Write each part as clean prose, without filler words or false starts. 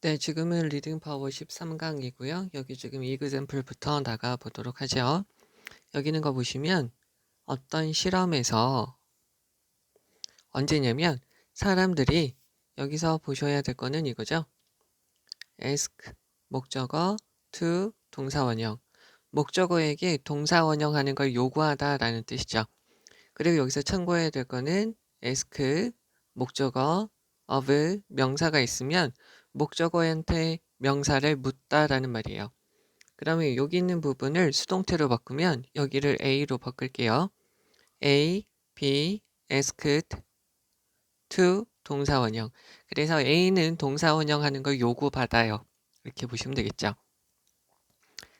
네, 지금은 리딩 파워 13강이고요. 여기 지금 이그샘플부터 나가 보도록 하죠. 여기 있는 거 보시면 어떤 실험에서 언제냐면 사람들이 여기서 보셔야 될 거는 이거죠. ask 목적어, to 동사원형. 목적어에게 동사원형 하는 걸 요구하다라는 뜻이죠. 그리고 여기서 참고해야 될 거는 ask 목적어, of 명사가 있으면 목적어한테 명사를 묻다라는 말이에요. 그러면 여기 있는 부분을 수동태로 바꾸면 여기를 A로 바꿀게요. A, B, asked, to 동사원형. 그래서 A는 동사원형 하는 걸 요구받아요. 이렇게 보시면 되겠죠.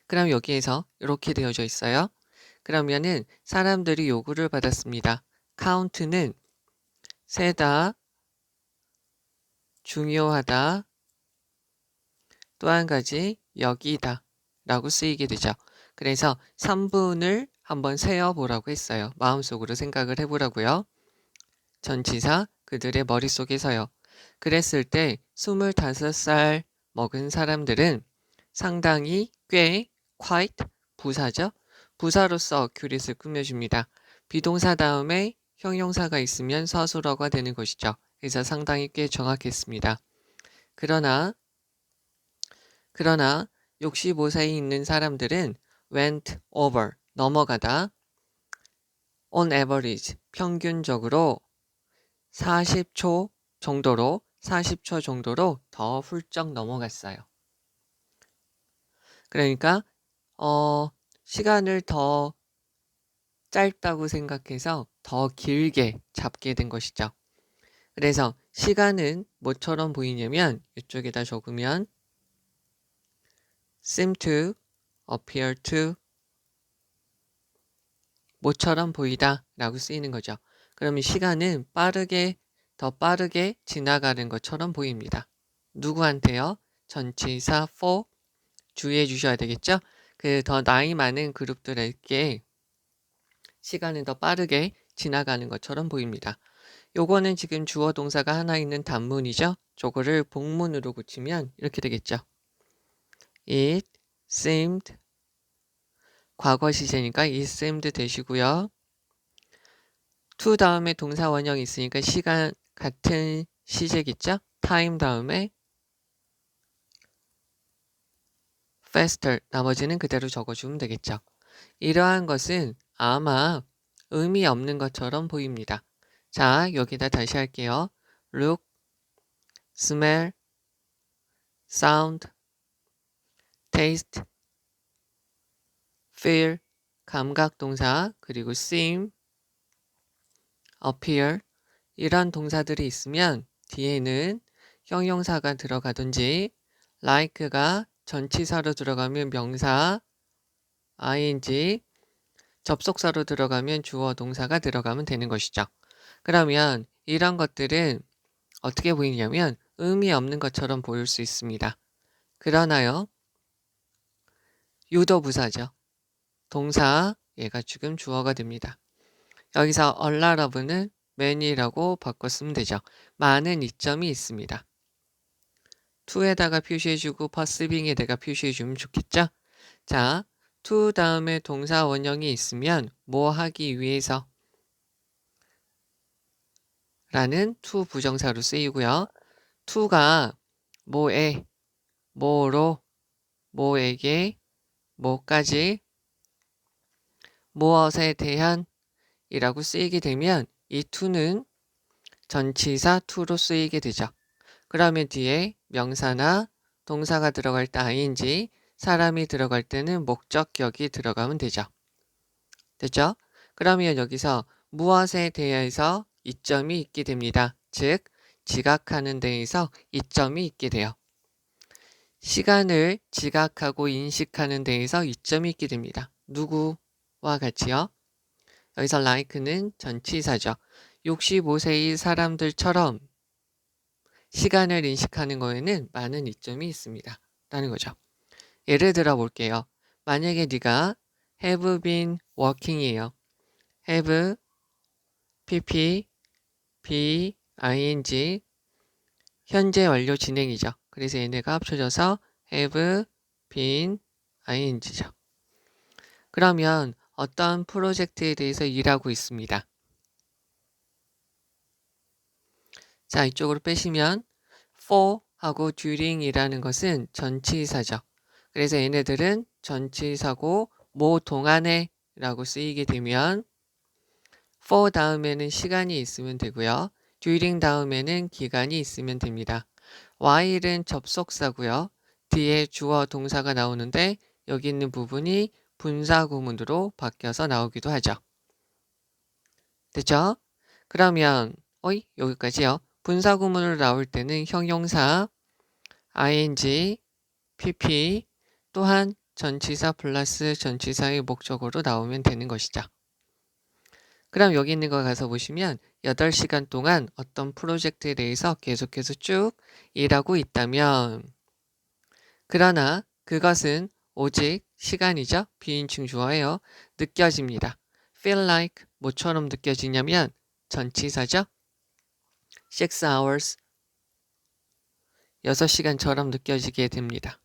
그럼 여기에서 이렇게 되어져 있어요. 그러면은 사람들이 요구를 받았습니다. count는 세다, 중요하다, 또 한 가지 여기다 라고 쓰이게 되죠. 그래서 3분을 한번 세어보라고 했어요. 마음속으로 생각을 해보라고요. 전치사 그들의 머릿속에서요. 그랬을 때 25살 먹은 사람들은 상당히 꽤 quite 부사죠. 부사로서 규릿을 꾸며줍니다. 비동사 다음에 형용사가 있으면 서술어가 되는 것이죠. 그래서 상당히 꽤 정확했습니다. 그러나 65세에 있는 사람들은 went over 넘어가다 on average 평균적으로 40초 정도로 더 훌쩍 넘어갔어요. 그러니까 시간을 더 짧다고 생각해서 더 길게 잡게 된 것이죠. 그래서 시간은 뭐처럼 보이냐면 이쪽에다 적으면 seem to, appear to 뭐처럼 보이다 라고 쓰이는 거죠. 그러면 시간은 더 빠르게 지나가는 것처럼 보입니다. 누구한테요? 전치사 for 주의해 주셔야 되겠죠? 그 더 나이 많은 그룹들에게 시간은 더 빠르게 지나가는 것처럼 보입니다. 요거는 지금 주어 동사가 하나 있는 단문이죠? 저거를 복문으로 붙이면 이렇게 되겠죠. It seemed 과거 시제니까 it seemed 되시고요. to 다음에 동사 원형이 있으니까 시간 같은 시제겠죠? time 다음에 faster 나머지는 그대로 적어주면 되겠죠. 이러한 것은 아마 의미 없는 것처럼 보입니다. 자, 여기다 다시 할게요. look, smell, sound, taste, feel, 감각 동사, 그리고 seem, appear 이런 동사들이 있으면 뒤에는 형용사가 들어가든지 like가 전치사로 들어가면 명사, ing, 접속사로 들어가면 주어 동사가 들어가면 되는 것이죠. 그러면 이런 것들은 어떻게 보이냐면 의미 없는 것처럼 보일 수 있습니다. 그러나요, 유도부사죠. 동사, 얘가 지금 주어가 됩니다. 여기서 a lot of는 many라고 바꿨으면 되죠. 많은 이점이 있습니다. to에다가 표시해주고 perceiving에다가 표시해주면 좋겠죠? 자, to 다음에 동사 원형이 있으면 뭐 하기 위해서 라는 to 부정사로 쓰이고요. to가 뭐에, 뭐로, 뭐에게, 뭐까지, 무엇에 대한 이라고 쓰이게 되면 이 to는 전치사 to로 쓰이게 되죠. 그러면 뒤에 명사나 동사가 들어갈 때 ing, 사람이 들어갈 때는 목적격이 들어가면 되죠. 됐죠? 그러면 여기서 무엇에 대해서 이점이 있게 됩니다. 즉, 지각하는 데에서 이점이 있게 돼요. 시간을 지각하고 인식하는 데에서 이점이 있게 됩니다. 누구와 같이요? 여기서 like는 전치사죠. 65세의 사람들처럼 시간을 인식하는 거에는 많은 이점이 있습니다. 라는 거죠. 예를 들어 볼게요. 만약에 네가 have been working이에요. have, pp, be, ing, 현재 완료 진행이죠. 그래서 얘네가 합쳐져서 have been ing죠. 그러면 어떤 프로젝트에 대해서 일하고 있습니다. 자, 이쪽으로 빼시면 for 하고 during이라는 것은 전치사죠. 그래서 얘네들은 전치사고 뭐 동안에 라고 쓰이게 되면 for 다음에는 시간이 있으면 되고요. during 다음에는 기간이 있으면 됩니다. while은 접속사고요. 뒤에 주어 동사가 나오는데 여기 있는 부분이 분사구문으로 바뀌어서 나오기도 하죠. 됐죠? 그러면 여기까지요. 분사구문으로 나올 때는 형용사, ing, pp 또한 전치사 플러스 전치사의 목적어로 나오면 되는 것이죠. 그럼 여기 있는 거 가서 보시면 8시간 동안 어떤 프로젝트에 대해서 계속해서 쭉 일하고 있다면 그러나 그것은 오직 시간이죠. 비인칭 주어예요. 느껴집니다. feel like 뭐처럼 느껴지냐면 전치사죠. 6 hours 6시간처럼 느껴지게 됩니다.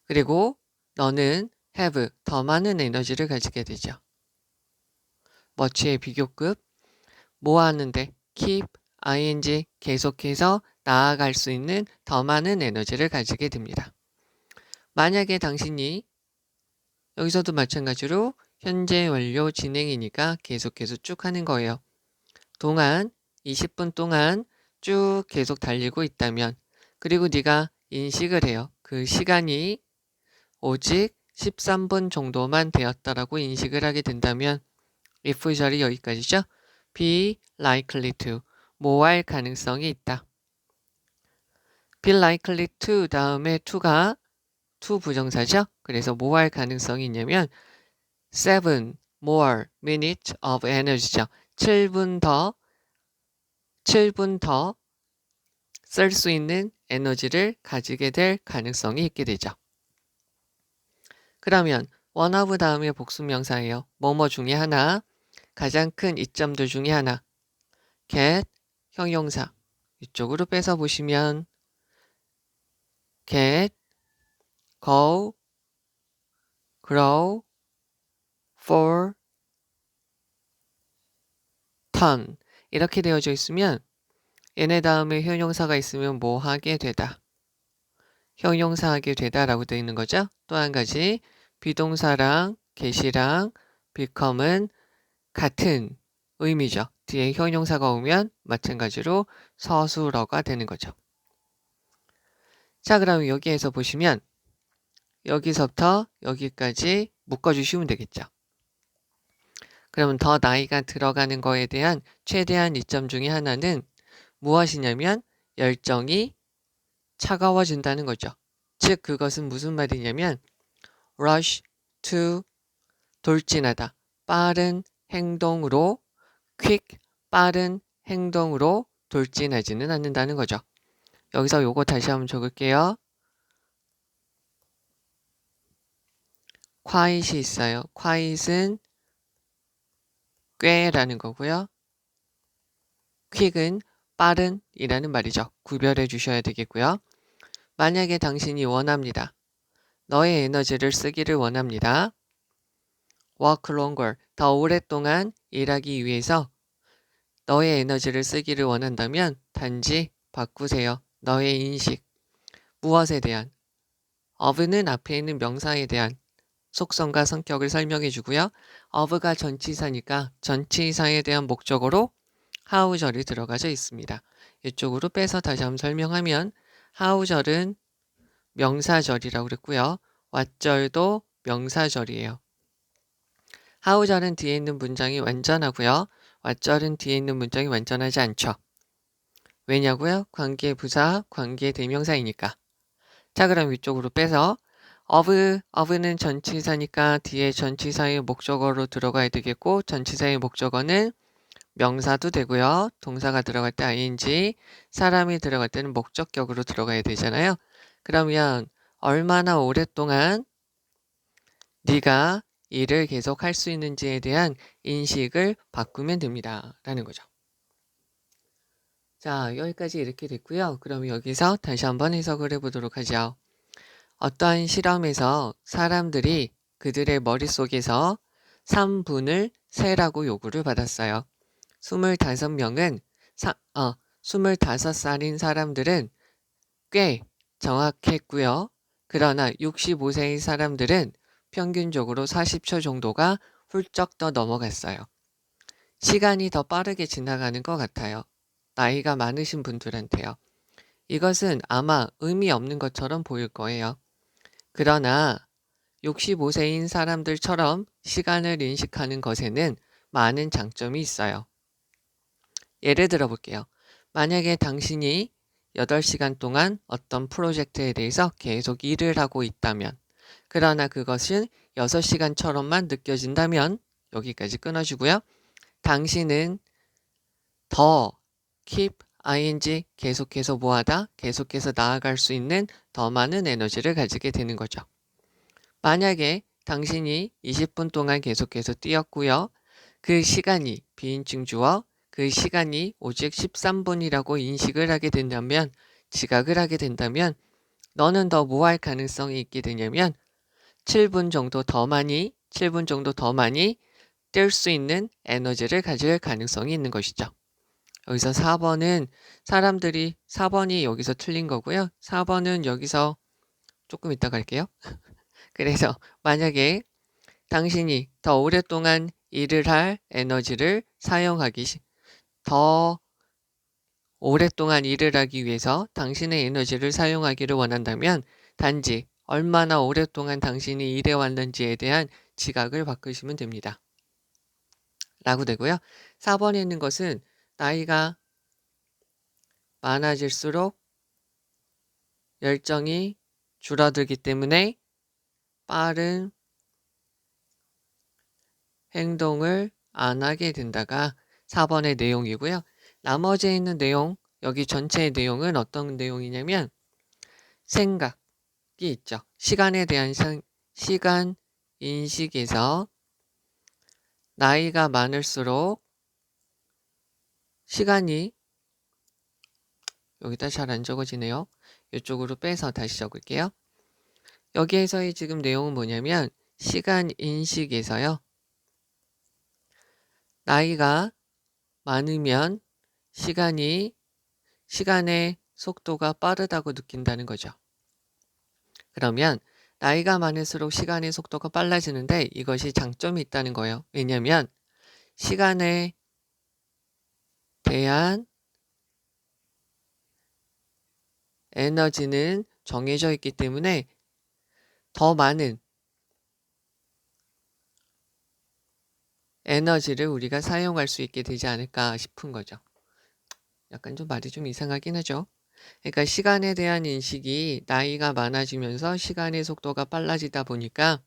그리고 너는 have 더 많은 에너지를 가지게 되죠. much의 비교급 뭐 하는데 keep ing 계속해서 나아갈 수 있는 더 많은 에너지를 가지게 됩니다. 만약에 당신이 여기서도 마찬가지로 현재 완료 진행이니까 계속해서 쭉 하는 거예요. 동안 20분 동안 쭉 계속 달리고 있다면 그리고 네가 인식을 해요. 그 시간이 오직 13분 정도만 되었다라고 인식을 하게 된다면 if 절이 여기까지죠. be likely to 뭐 할 가능성이 있다. be likely to 다음에 to가 to 부정사죠. 그래서 뭐 할 가능성이 있냐면 7 more minutes of energy죠. 7분 더 쓸 수 있는 에너지를 가지게 될 가능성이 있게 되죠. 그러면 one of 다음에 복수명사예요. 뭐뭐 중에 하나, 가장 큰 이점들 중에 하나. get 형용사 이쪽으로 빼서 보시면 get, go, grow, for, turn 이렇게 되어져 있으면 얘네 다음에 형용사가 있으면 뭐 하게 되다. 형용사 하게 되다 라고 되어 있는 거죠. 또 한 가지 비동사랑 get이랑 become은 같은 의미죠. 뒤에 형용사가 오면 마찬가지로 서술어가 되는 거죠. 자, 그럼 여기에서 보시면 여기서부터 여기까지 묶어주시면 되겠죠. 그러면 더 나이가 들어가는 거에 대한 최대한 이점 중에 하나는 무엇이냐면 열정이 차가워진다는 거죠. 즉 그것은 무슨 말이냐면 rush to 돌진하다. 빠른 행동으로 quick 빠른 행동으로 돌진하지는 않는다는 거죠. 여기서 요거 다시 한번 적을게요. quiet이 있어요. quiet은 꽤라는 거고요. quick은 빠른 이라는 말이죠. 구별해 주셔야 되겠고요. 만약에 당신이 원합니다. 너의 에너지를 쓰기를 원합니다. work longer, 더 오랫동안 일하기 위해서 너의 에너지를 쓰기를 원한다면 단지 바꾸세요. 너의 인식, 무엇에 대한, of는 앞에 있는 명사에 대한 속성과 성격을 설명해 주고요. of가 전치사니까 전치사에 대한 목적어로 how절이 들어가져 있습니다. 이쪽으로 빼서 다시 한번 설명하면 how절은 명사절이라고 그랬고요. what절도 명사절이에요. how절은 뒤에 있는 문장이 완전하고요. what절은 뒤에 있는 문장이 완전하지 않죠. 왜냐고요? 관계 부사, 관계 대명사이니까. 자, 그럼 위쪽으로 빼서 of는 전치사니까 뒤에 전치사의 목적어로 들어가야 되겠고 전치사의 목적어는 명사도 되고요. 동사가 들어갈 때 ing, 사람이 들어갈 때는 목적격으로 들어가야 되잖아요. 그러면 얼마나 오랫동안 네가 일을 계속 할 수 있는지에 대한 인식을 바꾸면 됩니다. 라는 거죠. 자, 여기까지 이렇게 됐고요. 그럼 여기서 다시 한번 해석을 해보도록 하죠. 어떠한 실험에서 사람들이 그들의 머릿속에서 3분을 세라고 요구를 받았어요. 25명은 25살인 사람들은 꽤 정확했고요. 그러나 65세의 사람들은 평균적으로 40초 정도가 훌쩍 더 넘어갔어요. 시간이 더 빠르게 지나가는 것 같아요. 나이가 많으신 분들한테요. 이것은 아마 의미 없는 것처럼 보일 거예요. 그러나 65세인 사람들처럼 시간을 인식하는 것에는 많은 장점이 있어요. 예를 들어 볼게요. 만약에 당신이 8시간 동안 어떤 프로젝트에 대해서 계속 일을 하고 있다면, 그러나 그것은 6시간처럼만 느껴진다면 여기까지 끊어주고요. 당신은 더 keep ing 계속해서 뭐하다, 계속해서 나아갈 수 있는 더 많은 에너지를 가지게 되는 거죠. 만약에 당신이 20분 동안 계속해서 뛰었고요. 그 시간이 비인칭 주어 그 시간이 오직 13분이라고 인식을 하게 된다면, 지각을 하게 된다면 너는 더 뭐 할 가능성이 있게 되냐면 7분 정도 더 많이 뛸 수 있는 에너지를 가질 가능성이 있는 것이죠. 여기서 4번은 4번이 여기서 틀린 거고요. 4번은 여기서 조금 이따 갈게요. 그래서 만약에 당신이 더 오랫동안 일을 할 에너지를 더 오랫동안 일을 하기 위해서 당신의 에너지를 사용하기를 원한다면 단지 얼마나 오랫동안 당신이 일해왔는지에 대한 지각을 바꾸시면 됩니다. 라고 되고요. 4번에 있는 것은 나이가 많아질수록 열정이 줄어들기 때문에 빠른 행동을 안 하게 된다가 4번의 내용이고요. 나머지에 있는 내용, 여기 전체의 내용은 어떤 내용이냐면 생각이 있죠. 시간에 대한 시간 인식에서 나이가 많을수록 시간이 여기다 잘 안 적어지네요. 이쪽으로 빼서 다시 적을게요. 여기에서의 지금 내용은 뭐냐면 시간 인식에서요. 나이가 많으면 시간의 속도가 빠르다고 느낀다는 거죠. 그러면 나이가 많을수록 시간의 속도가 빨라지는데 이것이 장점이 있다는 거예요. 왜냐하면 시간에 대한 에너지는 정해져 있기 때문에 더 많은 에너지를 우리가 사용할 수 있게 되지 않을까 싶은 거죠. 약간 좀 말이 좀 이상하긴 하죠. 그러니까 시간에 대한 인식이 나이가 많아지면서 시간의 속도가 빨라지다 보니까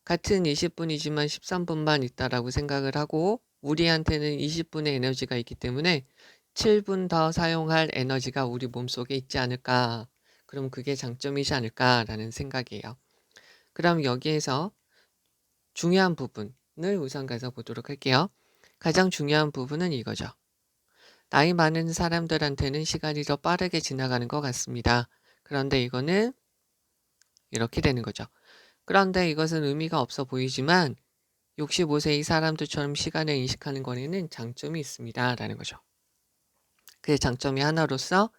같은 20분이지만 13분만 있다라고 생각을 하고 우리한테는 20분의 에너지가 있기 때문에 7분 더 사용할 에너지가 우리 몸속에 있지 않을까. 그럼 그게 장점이지 않을까라는 생각이에요. 그럼 여기에서 중요한 부분을 우선 가서 보도록 할게요. 가장 중요한 부분은 이거죠. 나이 많은 사람들한테는 시간이 더 빠르게 지나가는 것 같습니다. 그런데 이거는 이렇게 되는 거죠. 그런데 이것은 의미가 없어 보이지만 65세의 사람들처럼 시간을 인식하는 거에는 장점이 있습니다. 라는 거죠. 그 장점이 하나로서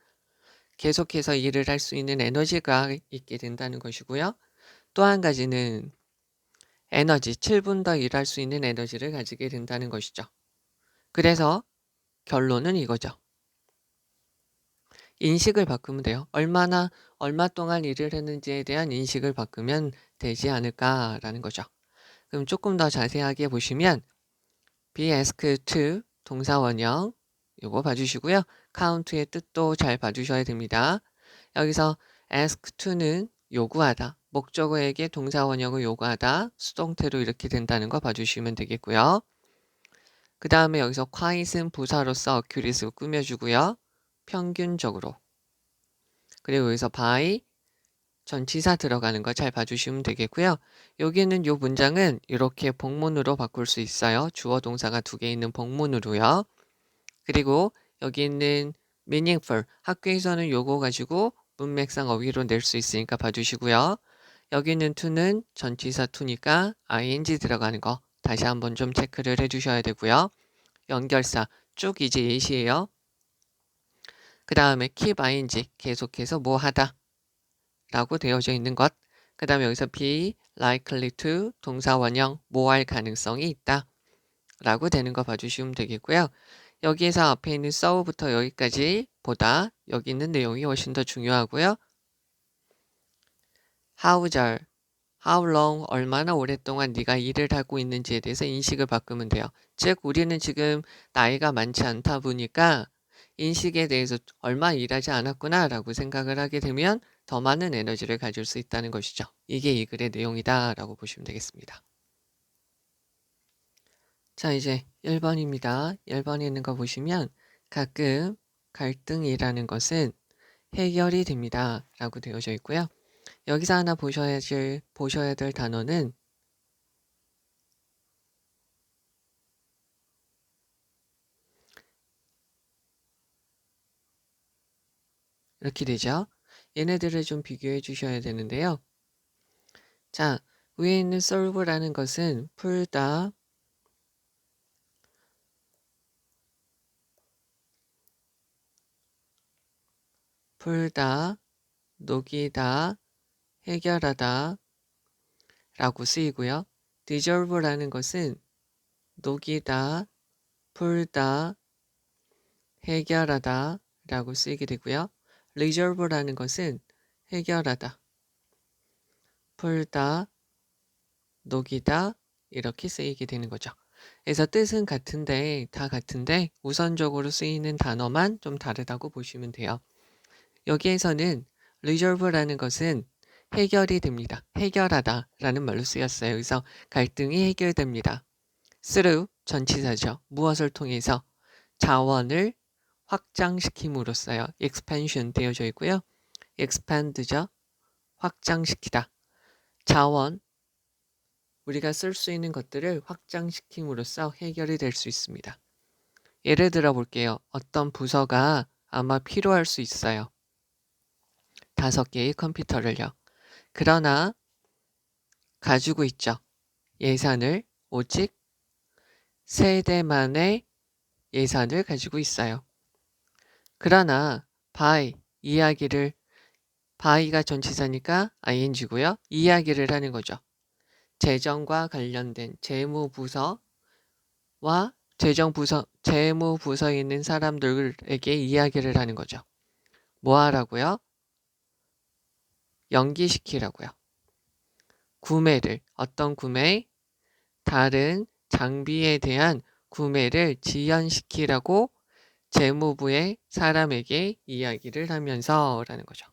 계속해서 일을 할 수 있는 에너지가 있게 된다는 것이고요. 또 한 가지는 7분 더 일할 수 있는 에너지를 가지게 된다는 것이죠. 그래서 결론은 이거죠. 인식을 바꾸면 돼요. 얼마 동안 일을 했는지에 대한 인식을 바꾸면 되지 않을까라는 거죠. 그럼 조금 더 자세하게 보시면 be asked to 동사원형 요거 봐주시고요. count의 뜻도 잘 봐주셔야 됩니다. 여기서 ask to는 요구하다. 목적어에게 동사원형을 요구하다. 수동태로 이렇게 된다는 거 봐주시면 되겠고요. 그 다음에 여기서 quiet은 부사로서 accurately 꾸며주고요. 평균적으로. 그리고 여기서 by 전치사 들어가는 거 잘 봐주시면 되겠고요. 여기는 요 문장은 이렇게 복문으로 바꿀 수 있어요. 주어 동사가 2개 있는 복문으로요. 그리고 여기 있는 meaningful, 학교에서는 요거 가지고 문맥상 어휘로 낼 수 있으니까 봐주시고요. 여기 있는 to는 전치사 to니까 ing 들어가는 거 다시 한번 좀 체크를 해주셔야 되고요. 연결사 쭉 이제 예시예요. 그 다음에 keep ing 계속해서 뭐 하다 라고 되어져 있는 것. 그 다음에 여기서 be likely to 동사 원형 뭐 할 가능성이 있다 라고 되는 거 봐주시면 되겠고요. 여기에서 앞에 있는 so부터 여기까지 보다 여기 있는 내용이 훨씬 더 중요하고요. how절 how long 얼마나 오랫동안 네가 일을 하고 있는지에 대해서 인식을 바꾸면 돼요. 즉 우리는 지금 나이가 많지 않다 보니까 인식에 대해서 얼마 일하지 않았구나 라고 생각을 하게 되면 더 많은 에너지를 가질 수 있다는 것이죠. 이게 이 글의 내용이다 라고 보시면 되겠습니다. 자 이제 1번입니다. 1번에 있는 거 보시면 가끔 갈등이라는 것은 해결이 됩니다 라고 되어져 있고요. 여기서 하나 보셔야 될 단어는 이렇게 되죠. 얘네들을 좀 비교해 주셔야 되는데요. 자, 위에 있는 solve라는 것은 풀다, 녹이다, 해결하다 라고 쓰이고요. dissolve라는 것은 녹이다, 풀다, 해결하다 라고 쓰이게 되고요. resolve라는 것은 해결하다, 풀다, 녹이다 이렇게 쓰이게 되는 거죠. 그래서 뜻은 같은데 다 같은데 우선적으로 쓰이는 단어만 좀 다르다고 보시면 돼요. 여기에서는 resolve라는 것은 해결이 됩니다. 해결하다 라는 말로 쓰였어요. 그래서 갈등이 해결됩니다. through 전치사죠. 무엇을 통해서 자원을 확장시킴으로써요. expansion 되어져 있고요. expand죠. 확장시키다. 자원 우리가 쓸 수 있는 것들을 확장시킴으로써 해결이 될 수 있습니다. 예를 들어 볼게요. 어떤 부서가 아마 필요할 수 있어요. 5개의 컴퓨터를요. 그러나 가지고 있죠. 예산을 오직 3대만의 예산을 가지고 있어요. 그러나 by가 전치사니까 ing고요. 이야기를 하는 거죠. 재정과 관련된 재무부서와 재무부서에 있는 사람들에게 이야기를 하는 거죠. 뭐 하라고요? 연기시키라고요. 어떤 구매? 다른 장비에 대한 구매를 지연시키라고 재무부의 사람에게 이야기를 하면서 라는 거죠.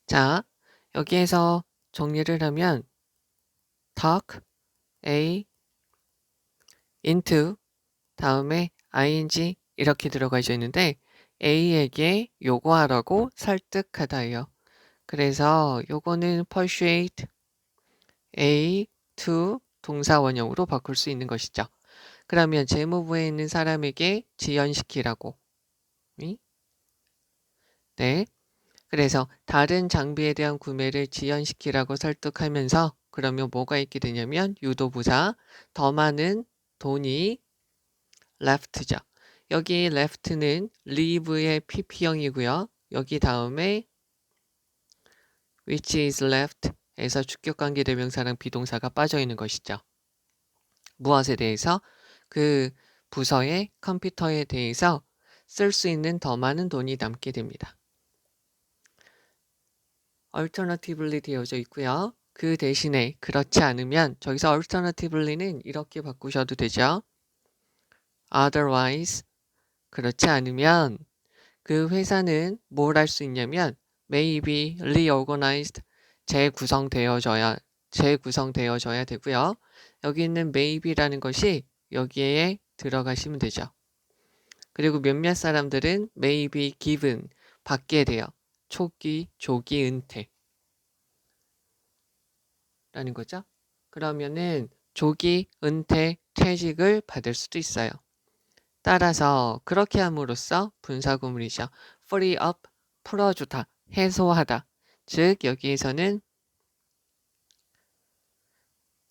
자, 여기에서 정리를 하면 talk, a, into, 다음에 ing 이렇게 들어가져 있는데 a에게 요구하라고 설득하다예요. 그래서 요거는 persuade A to 동사 원형으로 바꿀 수 있는 것이죠. 그러면 재무부에 있는 사람에게 지연시키라고. 네. 그래서 다른 장비에 대한 구매를 지연시키라고 설득하면서 그러면 뭐가 있게 되냐면 유도부사 더 많은 돈이 left죠. 여기 left는 leave의 pp형이고요. 여기 다음에 which is left에서 주격관계대명사랑 비동사가 빠져 있는 것이죠. 무엇에 대해서? 그 부서의 컴퓨터에 대해서 쓸 수 있는 더 많은 돈이 남게 됩니다. alternatively 되어져 있고요. 그 대신에 그렇지 않으면 저기서 alternatively는 이렇게 바꾸셔도 되죠. otherwise 그렇지 않으면 그 회사는 뭘 할 수 있냐면 maybe reorganized 재구성되어져야 되고요. 여기 있는 maybe라는 것이 여기에 들어가시면 되죠. 그리고 몇몇 사람들은 may be given 받게 돼요. 조기 은퇴 라는 거죠. 그러면은 조기 은퇴 퇴직을 받을 수도 있어요. 따라서 그렇게 함으로써 분사구문이죠. free up, 풀어주다, 해소하다. 즉 여기에서는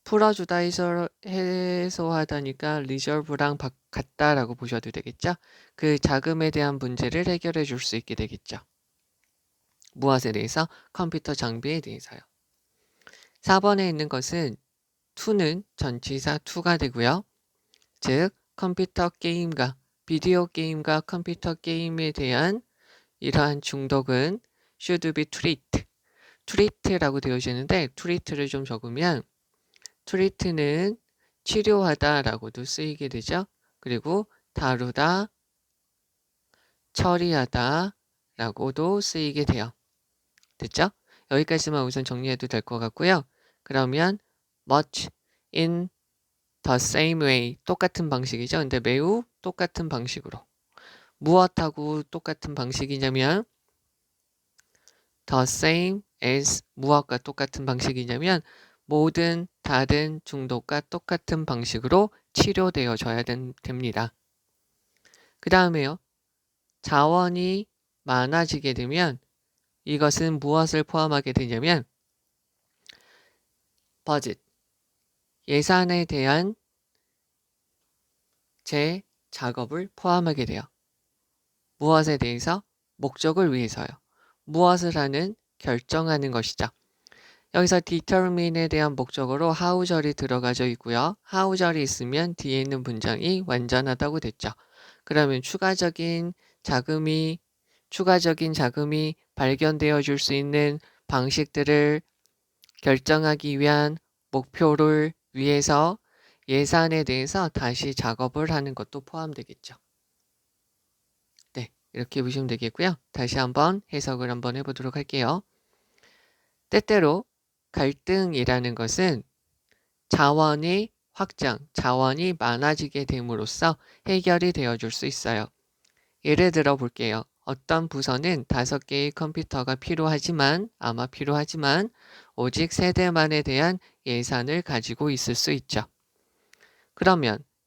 풀어주다 해소하다니까 resolve랑 같다라고 보셔도 되겠죠. 그 자금에 대한 문제를 해결해 줄 수 있게 되겠죠. 무엇에 대해서? 컴퓨터 장비에 대해서요. 4번에 있는 것은 to는 전치사 to가 되고요. 즉 컴퓨터 게임과 비디오 게임과 컴퓨터 게임에 대한 이러한 중독은 should be treat라고 되어지는데 treat를 좀 적으면 treat는 치료하다라고도 쓰이게 되죠. 그리고 다루다, 처리하다라고도 쓰이게 돼요. 됐죠? 여기까지만 우선 정리해도 될 것 같고요. 그러면 much in the same way 똑같은 방식이죠. 근데 매우 똑같은 방식으로 무엇하고 똑같은 방식이냐면 the same as 무엇과 똑같은 방식이냐면 모든 다른 중독과 똑같은 방식으로 치료되어져야 됩니다. 그 다음에요. 자원이 많아지게 되면 이것은 무엇을 포함하게 되냐면 budget, 예산에 대한 제 작업을 포함하게 돼요. 무엇에 대해서? 목적을 위해서요. 무엇을 하는? 결정하는 것이죠. 여기서 determine에 대한 목적어로 how절이 들어가져 있고요. how절이 있으면 뒤에 있는 문장이 완전하다고 됐죠. 그러면 추가적인 자금이 발견되어 줄 수 있는 방식들을 결정하기 위한 목표를 위해서 예산에 대해서 다시 작업을 하는 것도 포함되겠죠. 네, 이렇게 보시면 되겠고요. 다시 한번 해석을 한번 해보도록 할게요. 때때로 갈등이라는 것은 자원의 확장, 자원이 많아지게 됨으로써 해결이 되어줄 수 있어요. 예를 들어 볼게요. 어떤 부서는 5개의 컴퓨터가 아마 필요하지만 오직 3대만에 대한 예산을 가지고 있을 수 있죠.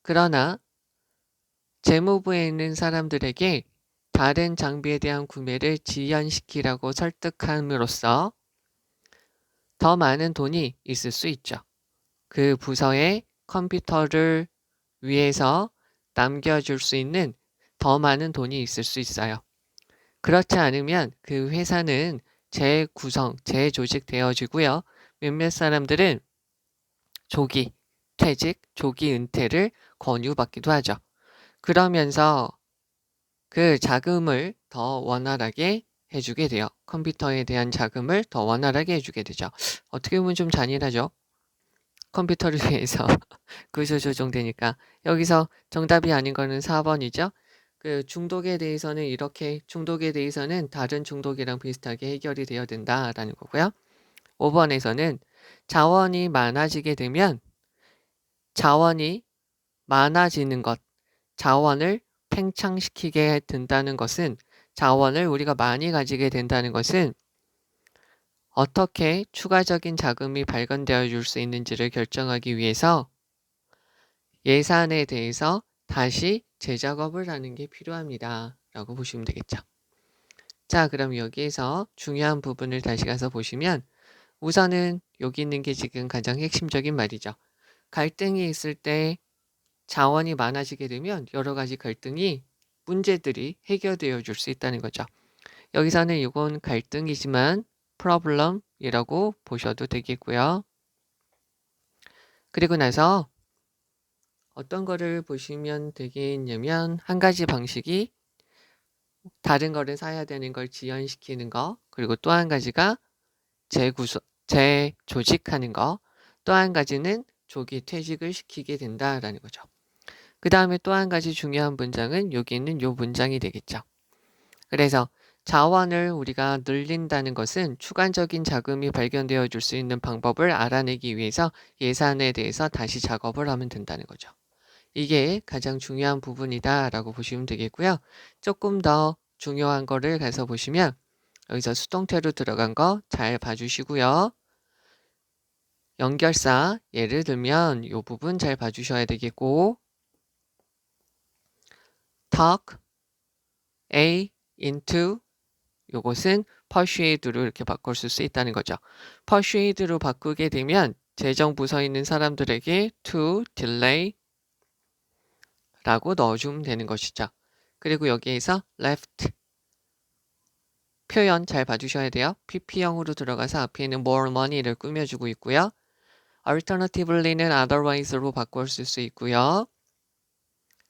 그러나 재무부에 있는 사람들에게 다른 장비에 대한 구매를 지연시키라고 설득함으로써 더 많은 돈이 있을 수 있죠. 그 부서의 컴퓨터를 위해서 남겨줄 수 있는 더 많은 돈이 있을 수 있어요. 그렇지 않으면 그 회사는 재조직되어지고요. 몇몇 사람들은 조기 퇴직, 조기 은퇴를 권유받기도 하죠. 그러면서 그 자금을 더 원활하게 해주게 돼요. 컴퓨터에 대한 자금을 더 원활하게 해주게 되죠. 어떻게 보면 좀 잔인하죠. 컴퓨터를 위해서 구조 조정되니까. 여기서 정답이 아닌 거는 4번이죠. 그 중독에 대해서는 다른 중독이랑 비슷하게 해결이 되어야 된다라는 거고요. 5번에서는 자원이 많아지게 되면 자원이 많아지는 것, 자원을 팽창시키게 된다는 것은 자원을 우리가 많이 가지게 된다는 것은 어떻게 추가적인 자금이 발견되어 줄 수 있는지를 결정하기 위해서 예산에 대해서 다시 재작업을 하는 게 필요합니다. 라고 보시면 되겠죠. 자, 그럼 여기에서 중요한 부분을 다시 가서 보시면 우선은 여기 있는 게 지금 가장 핵심적인 말이죠. 갈등이 있을 때 자원이 많아지게 되면 여러 가지 문제들이 해결되어 줄 수 있다는 거죠. 여기서는 이건 갈등이지만 problem이라고 보셔도 되겠고요. 그리고 나서 어떤 거를 보시면 되겠냐면 한 가지 방식이 다른 거를 사야 되는 걸 지연시키는 거, 그리고 또 한 가지가 재조직하는 거, 또 한 가지는 조기 퇴직을 시키게 된다라는 거죠. 그 다음에 또 한 가지 중요한 문장은 여기 있는 요 문장이 되겠죠. 그래서 자원을 우리가 늘린다는 것은 추가적인 자금이 발견되어 줄 수 있는 방법을 알아내기 위해서 예산에 대해서 다시 작업을 하면 된다는 거죠. 이게 가장 중요한 부분이다라고 보시면 되겠고요. 조금 더 중요한 거를 가서 보시면 여기서 수동태로 들어간 거 잘 봐주시고요. 연결사 예를 들면 이 부분 잘 봐주셔야 되겠고 talk A into 요것은 persuade로 이렇게 바꿀 수 있다는 거죠. persuade로 바꾸게 되면 재정 부서에 있는 사람들에게 to delay 라고 넣어주면 되는 것이죠. 그리고 여기에서 left 표현 잘 봐주셔야 돼요. pp형으로 들어가서 앞에 있는 more money를 꾸며주고 있고요. alternatively는 otherwise로 바꿀 수 있고요.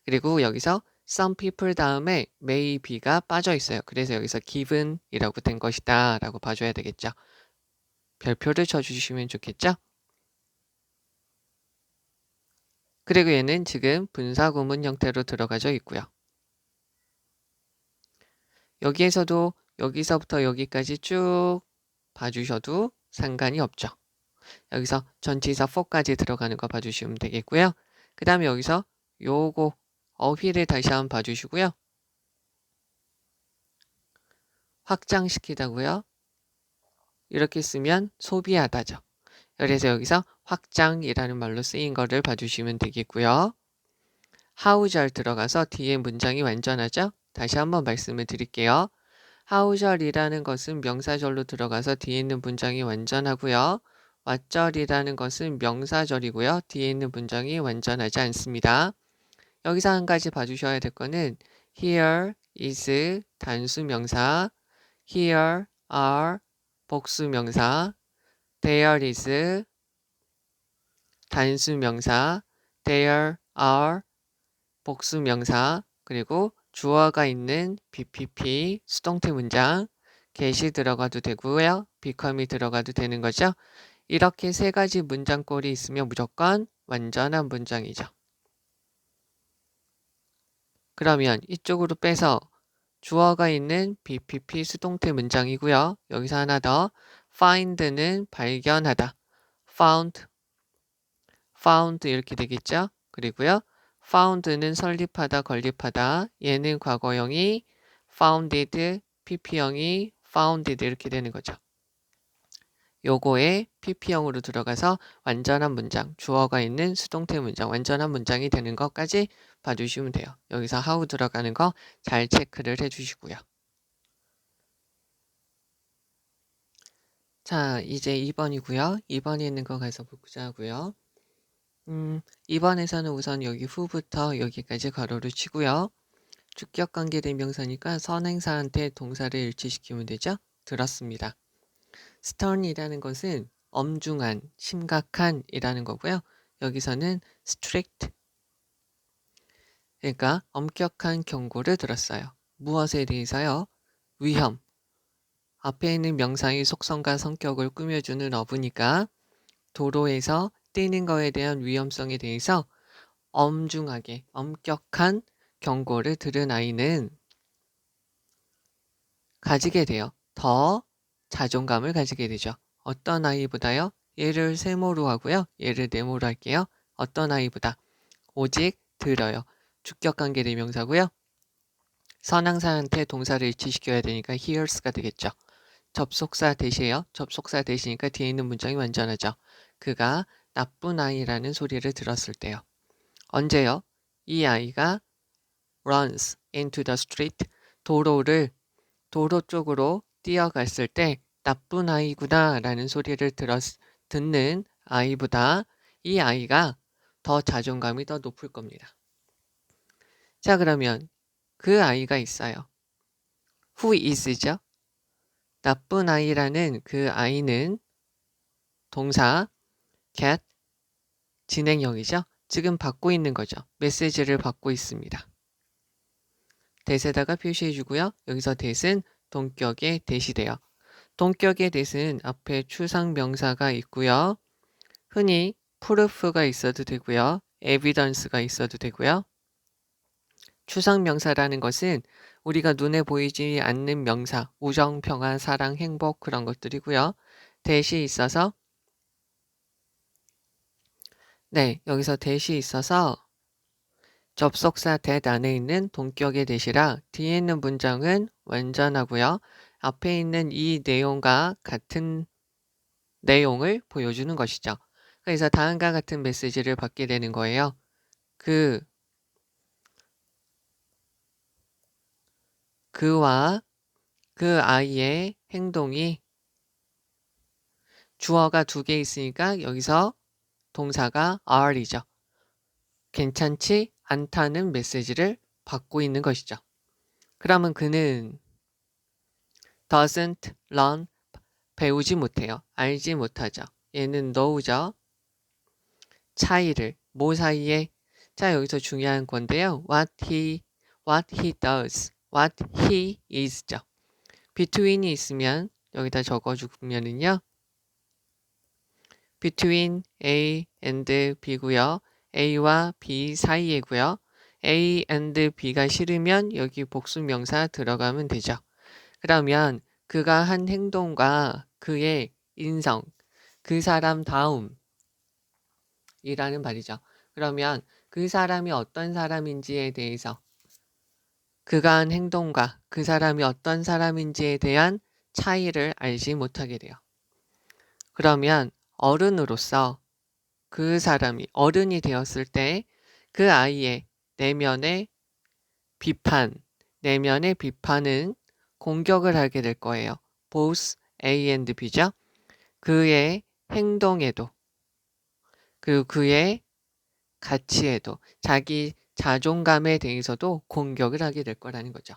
그리고 여기서 some people 다음에 maybe가 빠져 있어요. 그래서 여기서 given이라고 된 것이다 라고 봐줘야 되겠죠. 별표를 쳐주시면 좋겠죠. 그리고 얘는 지금 분사구문 형태로 들어가져 있고요. 여기에서도 여기서부터 여기까지 쭉 봐주셔도 상관이 없죠. 여기서 전치사 for까지 들어가는 거 봐주시면 되겠고요. 그 다음에 여기서 요거 어휘를 다시 한번 봐주시고요. 확장시키다고요. 이렇게 쓰면 소비하다죠. 그래서 여기서 확장이라는 말로 쓰인 거를 봐주시면 되겠고요. how 잘 들어가서 뒤에 문장이 완전하죠. 다시 한번 말씀을 드릴게요. how 절이라는 것은 명사절로 들어가서 뒤에 있는 문장이 완전하고요. what 절이라는 것은 명사절이고요. 뒤에 있는 문장이 완전하지 않습니다. 여기서 한 가지 봐주셔야 될 거는 here is 단수명사, here are 복수명사, there is 단수명사, there are 복수명사, 그리고 주어가 있는 BPP 수동태 문장, get이 들어가도 되고요. become이 들어가도 되는 거죠. 이렇게 세 가지 문장꼴이 있으면 무조건 완전한 문장이죠. 그러면 이쪽으로 빼서 주어가 있는 BPP 수동태 문장이고요. 여기서 하나 더 find는 발견하다. found 이렇게 되겠죠. 그리고요. found는 설립하다, 건립하다. 얘는 과거형이 founded, pp형이 founded 이렇게 되는 거죠. 요거에 pp형으로 들어가서 완전한 문장, 주어가 있는 수동태 문장, 완전한 문장이 되는 것까지 봐주시면 돼요. 여기서 how 들어가는 거 잘 체크를 해주시고요. 자, 이제 2번이고요. 2번에 있는 거 가서 보자고요. 2번에서는 우선 여기 후부터 여기까지 가로를 치고요. 주격관계 대명사니까 선행사한테 동사를 일치시키면 되죠. 들었습니다. stern이라는 것은 엄중한, 심각한 이라는 거고요. 여기서는 strict, 그러니까 엄격한 경고를 들었어요. 무엇에 대해서요? 위험. 앞에 있는 명사의 속성과 성격을 꾸며주는 어부니까 도로에서 뛰는 거에 대한 위험성에 대해서 엄중하게, 엄격한 경고를 들은 아이는 가지게 돼요. 더 자존감을 가지게 되죠. 어떤 아이보다요? 얘를 세모로 하고요. 얘를 네모로 할게요. 어떤 아이보다? 오직 들어요. 주격관계 대명사고요. 선행사한테 동사를 일치시켜야 되니까 hears가 되겠죠. 접속사 대시에요. 접속사 대시니까 뒤에 있는 문장이 완전하죠. 그가 나쁜 아이라는 소리를 들었을 때요. 언제요? 이 아이가 runs into the street, 도로 쪽으로 뛰어갔을 때 나쁜 아이구나 라는 소리를 듣는 아이보다 이 아이가 더 자존감이 더 높을 겁니다. 자, 그러면 그 아이가 있어요. who is죠? 나쁜 아이라는 그 아이는 동사 get 진행형이죠. 지금 받고 있는 거죠. 메시지를 받고 있습니다. 대세다가 표시해 주고요. 여기서 대는 동격의 대시돼요. 동격의 대는 앞에 추상명사가 있고요. 흔히 proof가 있어도 되고요. evidence가 있어도 되고요. 추상명사라는 것은 우리가 눈에 보이지 않는 명사, 우정, 평화, 사랑, 행복 그런 것들이고요. 대시 있어서 여기서 대시 있어서 접속사 that 안에 있는 동격의 대시라 뒤에 있는 문장은 완전하고요. 앞에 있는 이 내용과 같은 내용을 보여주는 것이죠. 그래서 다음과 같은 메시지를 받게 되는 거예요. 그와 그 아이의 행동이 주어가 2개 있으니까 여기서 동사가 are이죠. 괜찮지 않다는 메시지를 받고 있는 것이죠. 그러면 그는 doesn't learn, 배우지 못해요. 알지 못하죠. 얘는 know죠. 차이를, 뭐 사이에? 자, 여기서 중요한 건데요. what he does, what he is죠. between이 있으면 여기다 적어주면은요. between A and B고요. A와 B 사이에고요. A and B가 싫으면 여기 복수명사 들어가면 되죠. 그러면 그가 한 행동과 그의 인성, 그 사람 다움이라는 말이죠. 그러면 그 사람이 어떤 사람인지에 대해서 그가 한 행동과 그 사람이 어떤 사람인지에 대한 차이를 알지 못하게 돼요. 그러면 어른으로서 그 사람이 어른이 되었을 때 그 아이의 내면의 비판은 공격을 하게 될 거예요. both A and B죠. 그의 행동에도 그리고 그의 가치에도 자기 자존감에 대해서도 공격을 하게 될 거라는 거죠.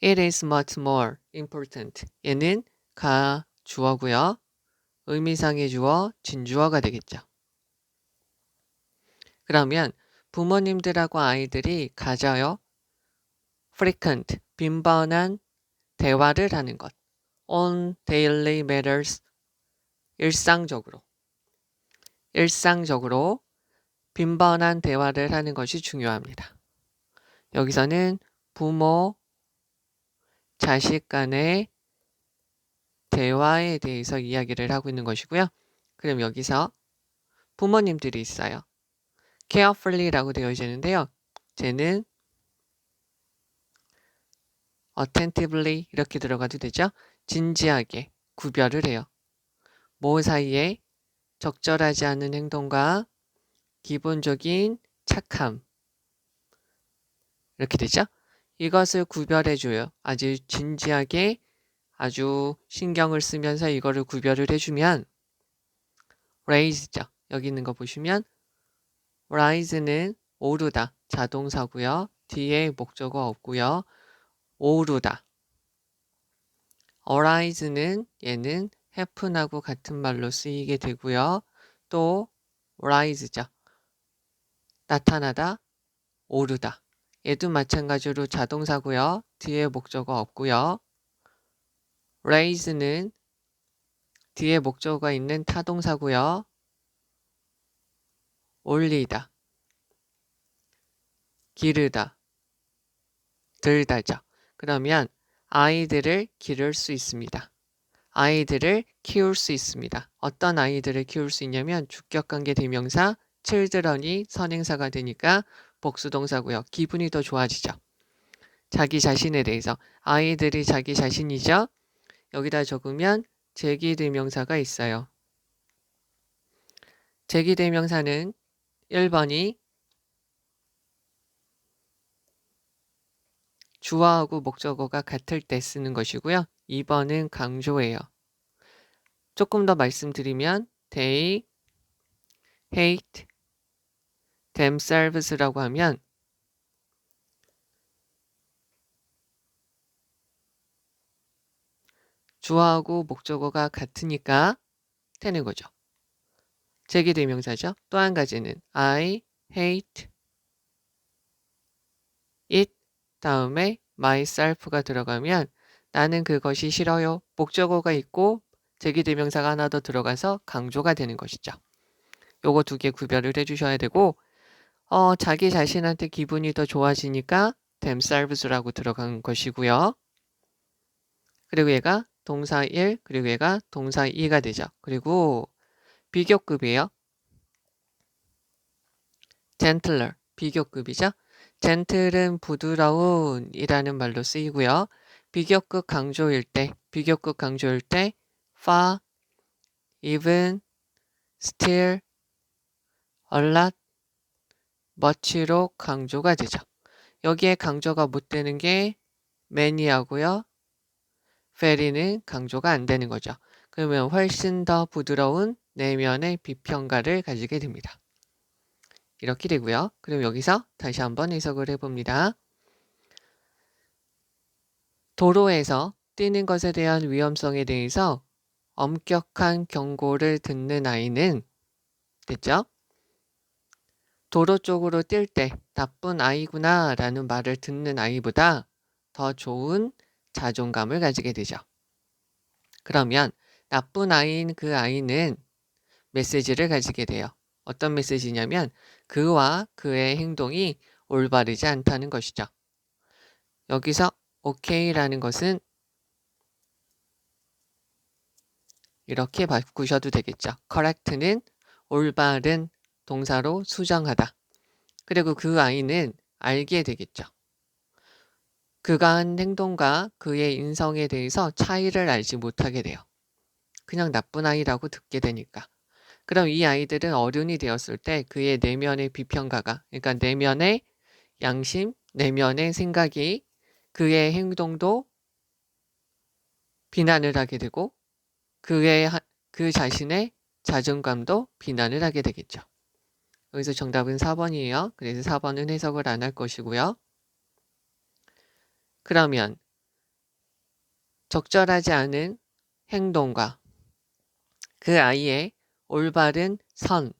It is much more important. 얘는 가 주어고요. 의미상의 주어, 진주어가 되겠죠. 그러면 부모님들하고 아이들이 가져요. frequent, 빈번한 대화를 하는 것. on daily matters, 일상적으로 빈번한 대화를 하는 것이 중요합니다. 여기서는 부모, 자식 간의 대화에 대해서 이야기를 하고 있는 것이고요. 그럼 여기서 부모님들이 있어요. carefully라고 되어 있는데요. 쟤는 attentively 이렇게 들어가도 되죠. 진지하게 구별을 해요. 뭐 사이에? 적절하지 않은 행동과 기본적인 착함 이렇게 되죠. 이것을 구별해줘요. 아주 진지하게 아주 신경을 쓰면서 이거를 구별을 해주면 raise죠. 여기 있는 거 보시면 rise는 오르다 자동사고요. 뒤에 목적어 없고요. 오르다. arise는 얘는 happen하고 같은 말로 쓰이게 되고요. 또 rise죠. 나타나다, 오르다. 얘도 마찬가지로 자동사고요. 뒤에 목적어 없고요. raise는 뒤에 목적어가 있는 타동사고요. 올리다, 기르다, 들다죠. 그러면 아이들을 기를 수 있습니다. 아이들을 키울 수 있습니다. 어떤 아이들을 키울 수 있냐면 주격관계 대명사 children이 선행사가 되니까 복수동사고요. 기분이 더 좋아지죠. 자기 자신에 대해서 아이들이 자기 자신이죠. 여기다 적으면 제기대명사가 있어요. 제기대명사는 1번이 주어하고 목적어가 같을 때 쓰는 것이고요. 2번은 강조예요. 조금 더 말씀드리면 they hate themselves라고 하면 주어하고 목적어가 같으니까 되는 거죠. 제기대명사죠. 또 한 가지는 I hate it 다음에 myself가 들어가면 나는 그것이 싫어요. 목적어가 있고 제기대명사가 하나 더 들어가서 강조가 되는 것이죠. 요거 2개 구별을 해주셔야 되고 자기 자신한테 기분이 더 좋아지니까 themselves라고 들어간 것이고요. 그리고 얘가 동사 1 그리고 얘가 동사 2가 되죠. 그리고 비교급이에요. gentler, 비교급이죠. gentle은 부드러운 이라는 말로 쓰이고요. 비교급 강조일 때 far, even, still, a lot, much로 강조가 되죠. 여기에 강조가 못 되는 게 many하고요. very는 강조가 안 되는 거죠. 그러면 훨씬 더 부드러운 내면의 비평가를 가지게 됩니다. 이렇게 되고요. 그럼 여기서 다시 한번 해석을 해봅니다. 도로에서 뛰는 것에 대한 위험성에 대해서 엄격한 경고를 듣는 아이는 됐죠? 도로 쪽으로 뛸 때 나쁜 아이구나 라는 말을 듣는 아이보다 더 좋은 자존감을 가지게 되죠. 그러면 나쁜 아이인 그 아이는 메시지를 가지게 돼요. 어떤 메시지냐면 그와 그의 행동이 올바르지 않다는 것이죠. 여기서 OK라는 것은 이렇게 바꾸셔도 되겠죠. correct는 올바른 동사로 수정하다. 그리고 그 아이는 알게 되겠죠. 그가 한 행동과 그의 인성에 대해서 차이를 알지 못하게 돼요. 그냥 나쁜 아이라고 듣게 되니까. 그럼 이 아이들은 어른이 되었을 때 그의 내면의 비평가가, 그러니까 내면의 양심, 내면의 생각이 그의 행동도 비난을 하게 되고 그 자신의 자존감도 비난을 하게 되겠죠. 여기서 정답은 4번이에요. 그래서 4번은 해석을 안 할 것이고요. 그러면 적절하지 않은 행동과 그 아이의 올바른 선,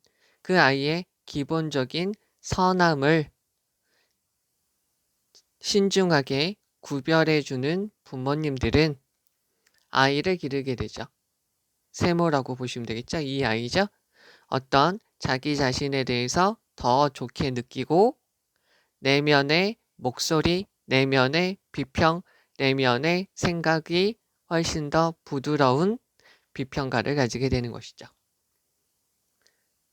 그 아이의 기본적인 선함을 신중하게 구별해주는 부모님들은 아이를 기르게 되죠. 세모라고 보시면 되겠죠. 이 아이죠. 어떤 자기 자신에 대해서 더 좋게 느끼고 내면의 목소리, 내면의 비평, 내면의 생각이 훨씬 더 부드러운 비평가를 가지게 되는 것이죠.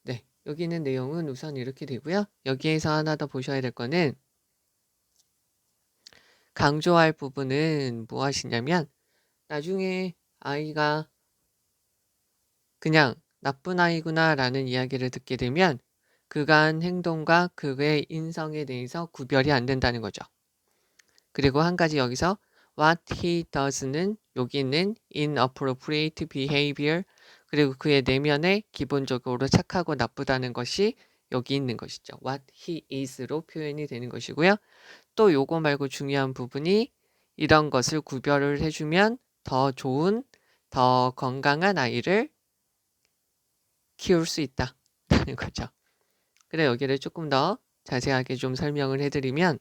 네, 여기 있는 내용은 우선 이렇게 되고요. 여기에서 하나 더 보셔야 될 거는 강조할 부분은 무엇이냐면 나중에 아이가 그냥 나쁜 아이구나 라는 이야기를 듣게 되면 그가 한 행동과 그의 인성에 대해서 구별이 안 된다는 거죠. 그리고 한 가지 여기서 what he does는 여기 있는 inappropriate behavior 그리고 그의 내면에 기본적으로 착하고 나쁘다는 것이 여기 있는 것이죠. what he is로 표현이 되는 것이고요. 또 요거 말고 중요한 부분이 이런 것을 구별을 해주면 더 좋은, 더 건강한 아이를 키울 수 있다는 거죠. 그래 여기를 조금 더 자세하게 좀 설명을 해드리면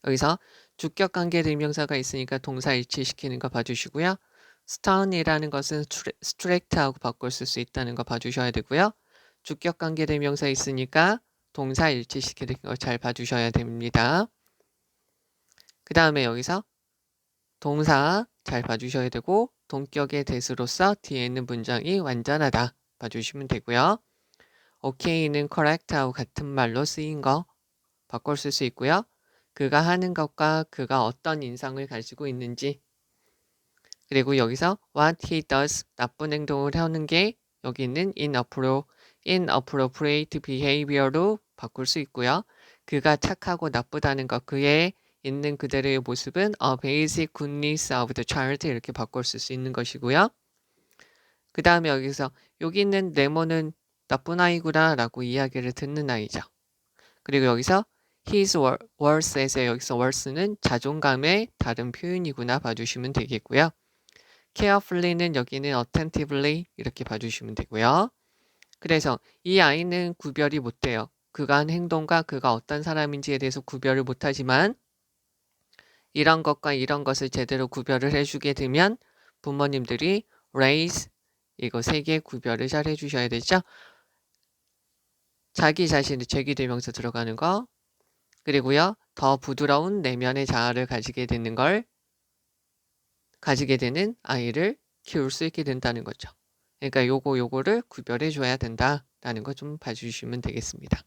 여기서 주격관계 대명사가 있으니까 동사 일치시키는 거 봐주시고요. stun이라는 것은 strict하고 바꿀 수 있다는 거 봐주셔야 되고요. 주격관계 대명사 있으니까 동사 일치시키는 거 잘 봐주셔야 됩니다. 그 다음에 여기서 동사 잘 봐주셔야 되고 동격의 대수로서 뒤에 있는 문장이 완전하다 봐주시면 되고요. OK는 correct하고 같은 말로 쓰인 거 바꿔 쓸 수 있고요. 그가 하는 것과 그가 어떤 인상을 가지고 있는지 그리고 여기서 what he does 나쁜 행동을 하는 게 여기 있는 inappropriate behavior로 바꿀 수 있고요. 그가 착하고 나쁘다는 것 그의 있는 그대로의 모습은 a basic goodness of the child 이렇게 바꿀 수 있는 것이고요. 그 다음에 여기서 여기 있는 네모는 나쁜 아이구나 라고 이야기를 듣는 아이죠. 그리고 여기서 his worse에서 여기서 worse는 자존감의 다른 표현이구나 봐주시면 되겠고요. carefully는 여기는 attentively 이렇게 봐주시면 되고요. 그래서 이 아이는 구별이 못 돼요. 그가 한 행동과 그가 어떤 사람인지에 대해서 구별을 못하지만 이런 것과 이런 것을 제대로 구별을 해주게 되면 부모님들이 raise 이거 세 개 구별을 잘 해주셔야 되죠. 자기 자신의 제기대명사 들어가는 거 그리고요 더 부드러운 내면의 자아를 가지게 되는 아이를 키울 수 있게 된다는 거죠. 그러니까 요거를 구별해 줘야 된다라는 거 좀 봐주시면 되겠습니다.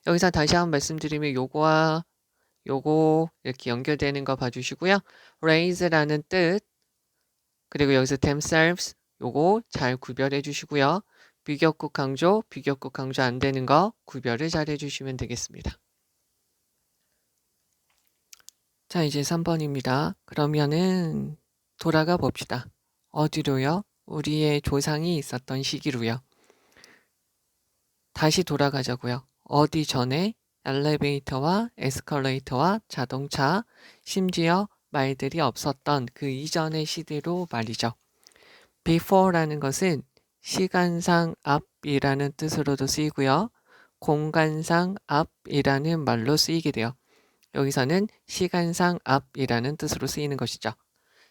여기서 다시 한번 말씀드리면 요거와 요거 이렇게 연결되는 거 봐주시고요. raise라는 뜻 그리고 여기서 themselves 요거 잘 구별해 주시고요. 비교급 강조, 비교급 강조 안 되는 거 구별을 잘 해주시면 되겠습니다. 자, 이제 3번입니다. 그러면은 돌아가 봅시다. 어디로요? 우리의 조상이 있었던 시기로요. 다시 돌아가자고요. 어디 전에 엘리베이터와 에스컬레이터와 자동차, 심지어 말들이 없었던 그 이전의 시대로 말이죠. before라는 것은 시간상 앞이라는 뜻으로도 쓰이고요. 공간상 앞이라는 말로 쓰이게 돼요. 여기서는 시간상 앞이라는 뜻으로 쓰이는 것이죠.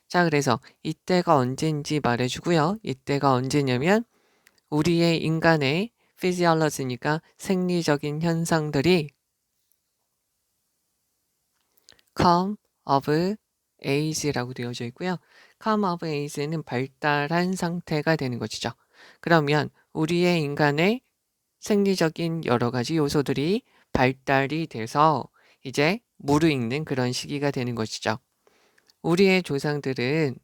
자, 그래서 이때가 언제인지 말해주고요. 이때가 언제냐면 우리의 인간의 physiology니까 생리적인 현상들이 come of age라고 되어져 있고요. come of age는 발달한 상태가 되는 것이죠. 그러면 우리의 인간의 생리적인 여러 가지 요소들이 발달이 돼서 이제 무르익는 그런 시기가 되는 것이죠. 우리의 조상들은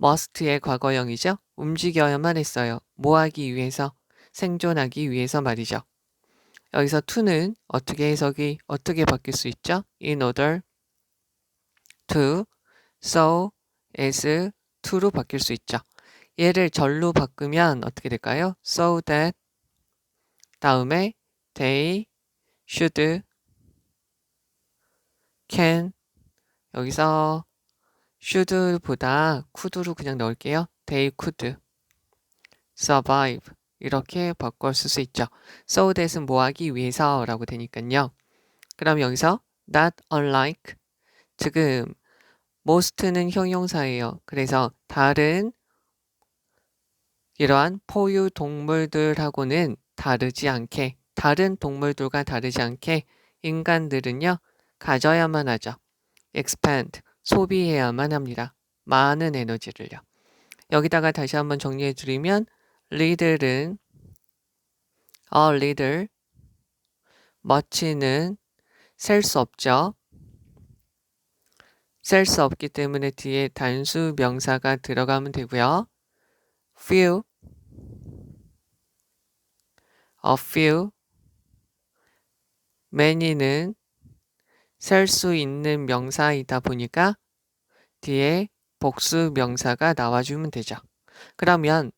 must의 과거형이죠. 움직여야만 했어요. 뭐 하기 위해서? 생존하기 위해서 말이죠. 여기서 to는 어떻게 해석이 어떻게 바뀔 수 있죠? in order to, so, as, to로 바뀔 수 있죠. 얘를 절로 바꾸면 어떻게 될까요? so that 다음에 they should, can 여기서 should보다 could로 그냥 넣을게요. they could survive 이렇게 바꿔 쓸 수 있죠. so that은 뭐 하기 위해서 라고 되니까요. 그럼 여기서 not unlike 지금 most는 형용사예요. 그래서 다른 이러한 포유 동물들하고는 다르지 않게 다른 동물들과 다르지 않게 인간들은요. 가져야만 하죠. expand 소비해야만 합니다. 많은 에너지를요. 여기다가 다시 한번 정리해 드리면 leader은 a leader much는 셀 수 없죠. 셀 수 없기 때문에 뒤에 단수 명사가 들어가면 되고요. few a few many는 셀 수 있는 명사이다 보니까 뒤에 복수 명사가 나와주면 되죠. 그러면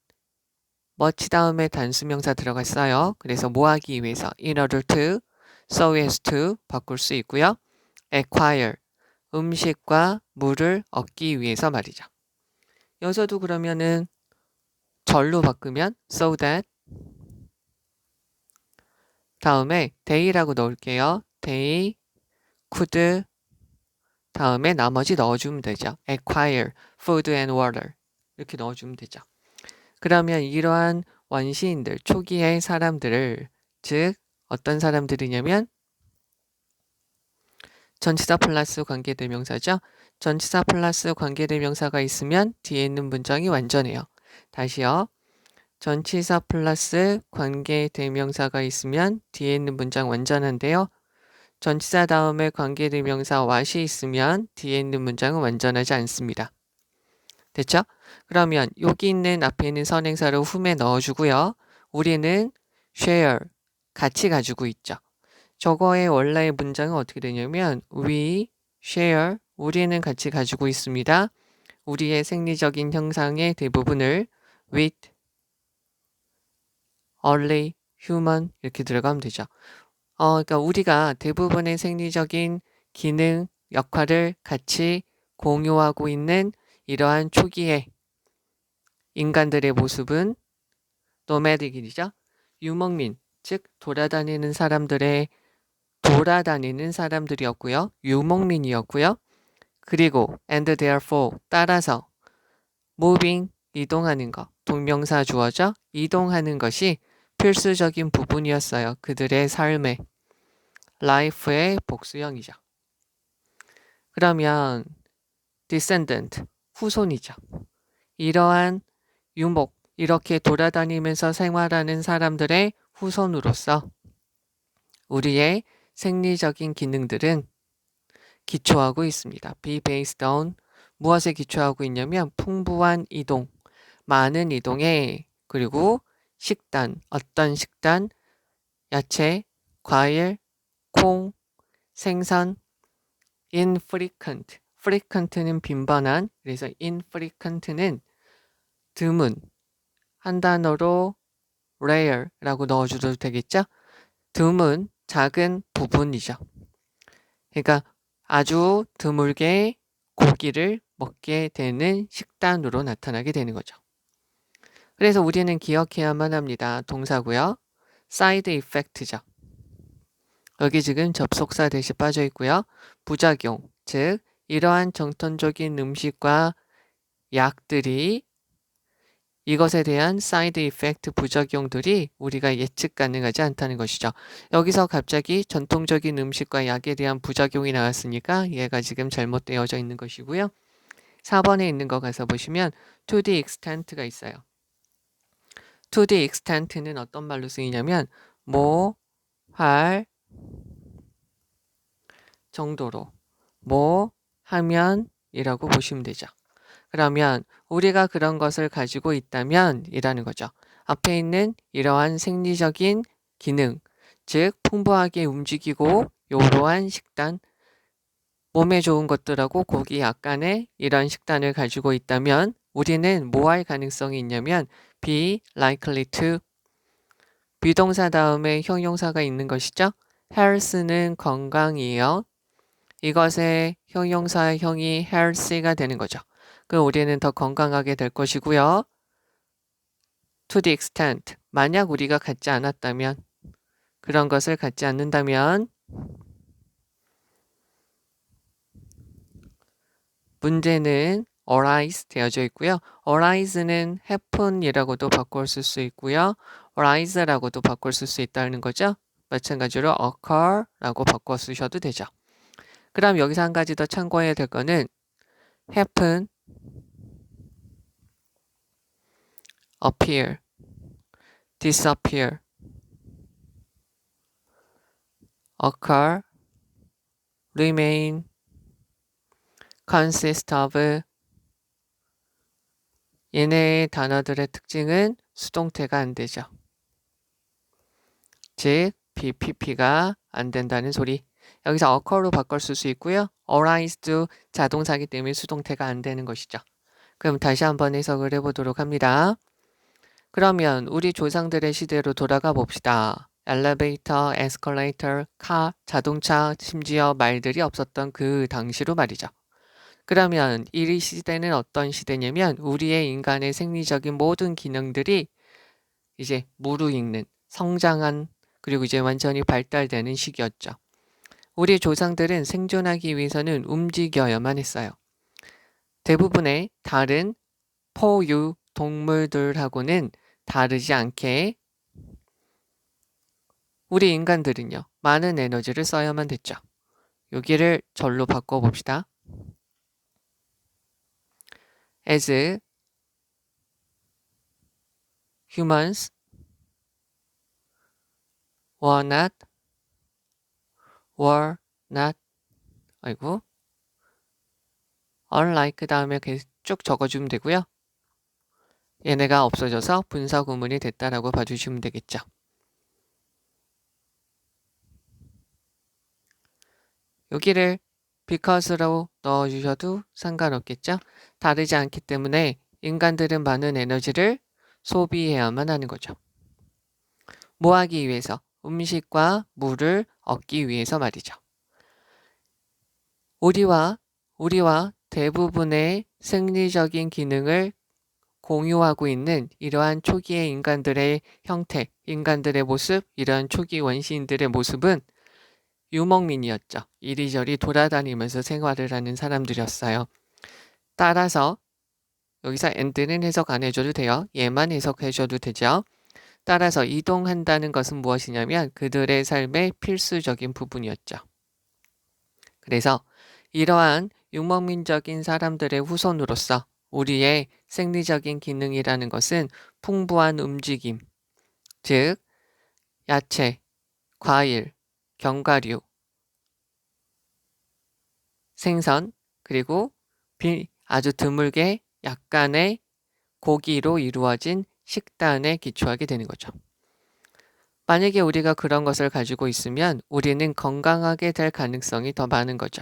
much 다음에 단수 명사 들어갔어요. 그래서 뭐 하기 위해서 in order to, so as to 바꿀 수 있고요. acquire 음식과 물을 얻기 위해서 말이죠. 여기서도 그러면은 절로 바꾸면 so that 다음에 they라고 넣을게요. they could 다음에 나머지 넣어주면 되죠. acquire food and water 이렇게 넣어주면 되죠. 그러면 이러한 원시인들, 초기의 사람들을 즉 어떤 사람들이냐면 전치사 플러스 관계대명사죠. 전치사 플러스 관계대명사가 있으면 뒤에 있는 문장이 완전해요. 다시요. 전치사 플러스 관계대명사가 있으면 뒤에 있는 문장 완전한데요. 전치사 다음에 관계대명사 what이 있으면 뒤에 있는 문장은 완전하지 않습니다. 됐죠? 그러면 여기 있는 앞에 있는 선행사를 흠에 넣어주고요. 우리는 share, 같이 가지고 있죠. 저거의 원래의 문장은 어떻게 되냐면 we share, 우리는 같이 가지고 있습니다. 우리의 생리적인 형상의 대부분을 with only human 이렇게 들어가면 되죠. 그러니까 우리가 대부분의 생리적인 기능, 역할을 같이 공유하고 있는 이러한 초기의 인간들의 모습은 노매딕이죠. 유목민, 즉 돌아다니는 사람들이었고요. 유목민이었고요. 그리고 and therefore 따라서 moving 이동하는 것, 동명사 주어죠. 이동하는 것이 필수적인 부분이었어요. 그들의 삶의 life의 복수형이죠. 그러면 descendant 후손이죠. 이러한 유목 이렇게 돌아다니면서 생활하는 사람들의 후손으로서 우리의 생리적인 기능들은 기초하고 있습니다. be based on 무엇에 기초하고 있냐면 풍부한 이동, 많은 이동에 그리고 식단, 어떤 식단, 야채, 과일, 콩, 생선, infrequent. frequent는 빈번한, 그래서 infrequent는 드문, 한 단어로 rare라고 넣어줘도 되겠죠? 드문, 작은 부분이죠. 그러니까 아주 드물게 고기를 먹게 되는 식단으로 나타나게 되는 거죠. 그래서 우리는 기억해야만 합니다. 동사고요. 사이드 이펙트죠. 여기 지금 접속사 대시 빠져 있고요. 부작용, 즉 이러한 정통적인 음식과 약들이 이것에 대한 사이드 이펙트 부작용들이 우리가 예측 가능하지 않다는 것이죠. 여기서 갑자기 전통적인 음식과 약에 대한 부작용이 나왔으니까 얘가 지금 잘못되어져 있는 것이고요. 4번에 있는 거 가서 보시면 to the extent가 있어요. to the extent는 어떤 말로 쓰이냐면 뭐, 할 정도로 뭐 하면 이라고 보시면 되죠. 그러면 우리가 그런 것을 가지고 있다면 이라는 거죠. 앞에 있는 이러한 생리적인 기능, 즉 풍부하게 움직이고 요러한 식단, 몸에 좋은 것들하고 고기 약간의 이런 식단을 가지고 있다면 우리는 뭐 할 가능성이 있냐면 be likely to 비동사 다음에 형용사가 있는 것이죠. health는 건강이에요. 이것의 형용사형이 healthy가 되는 거죠. 그럼 우리는 더 건강하게 될 것이고요. to the extent, 만약 우리가 갖지 않았다면, 그런 것을 갖지 않는다면 문제는 arise 되어져 있고요. arise는 happen이라고도 바꿔 쓸 수 있고요. arise라고도 바꿔 쓸 수 있다는 거죠. 마찬가지로 occur라고 바꿔 쓰셔도 되죠. 그럼 여기서 한 가지 더 참고해야 될 거는 happen, appear, disappear, occur, remain, consist of 얘네의 단어들의 특징은 수동태가 안 되죠. 즉 BPP가 안 된다는 소리. 여기서 occur로 바꿔 쓸 수 있고요. arise도 자동사기 때문에 수동태가 안 되는 것이죠. 그럼 다시 한번 해석을 해보도록 합니다. 그러면 우리 조상들의 시대로 돌아가 봅시다. 엘리베이터, 에스컬레이터, 카, 자동차, 심지어 말들이 없었던 그 당시로 말이죠. 그러면 이 시대는 어떤 시대냐면 우리의 인간의 생리적인 모든 기능들이 이제 무르익는, 성장한, 그리고 이제 완전히 발달되는 시기였죠. 우리 조상들은 생존하기 위해서는 움직여야만 했어요. 대부분의 다른 포유 동물들하고는 다르지 않게 우리 인간들은요. 많은 에너지를 써야만 됐죠. 여기를 절로 바꿔봅시다. As humans were not, 아이고, unlike 다음에 쭉 적어주면 되고요. 얘네가 없어져서 분사 구문이 됐다라고 봐주시면 되겠죠. 여기를 because로 넣어주셔도 상관없겠죠. 다르지 않기 때문에 인간들은 많은 에너지를 소비해야만 하는 거죠. 뭐 하기 위해서? 음식과 물을 얻기 위해서 말이죠. 우리와 대부분의 생리적인 기능을 공유하고 있는 이러한 초기의 인간들의 형태, 인간들의 모습, 이러한 초기 원시인들의 모습은 유목민이었죠. 이리저리 돌아다니면서 생활을 하는 사람들이었어요. 따라서 여기서 and는 해석 안 해줘도 돼요. 얘만 해석해줘도 되죠. 따라서 이동한다는 것은 무엇이냐면 그들의 삶의 필수적인 부분이었죠. 그래서 이러한 유목민적인 사람들의 후손으로서 우리의 생리적인 기능이라는 것은 풍부한 움직임, 즉 야채, 과일, 견과류, 생선, 그리고 아주 드물게 약간의 고기로 이루어진 식단에 기초하게 되는 거죠. 만약에 우리가 그런 것을 가지고 있으면 우리는 건강하게 될 가능성이 더 많은 거죠.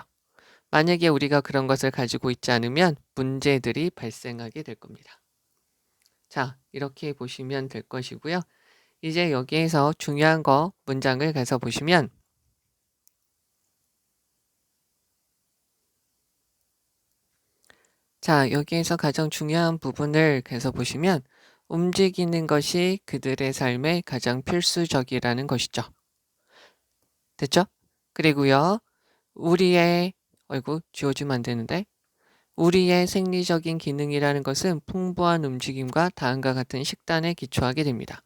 만약에 우리가 그런 것을 가지고 있지 않으면 문제들이 발생하게 될 겁니다. 자, 이렇게 보시면 될 것이고요. 이제 여기에서 중요한 거 문장을 가서 보시면 자, 여기에서 가장 중요한 부분을 가서 보시면 움직이는 것이 그들의 삶에 가장 필수적이라는 것이죠. 됐죠? 그리고요. 우리의 지워지면 안 되는데 우리의 생리적인 기능이라는 것은 풍부한 움직임과 다음과 같은 식단에 기초하게 됩니다.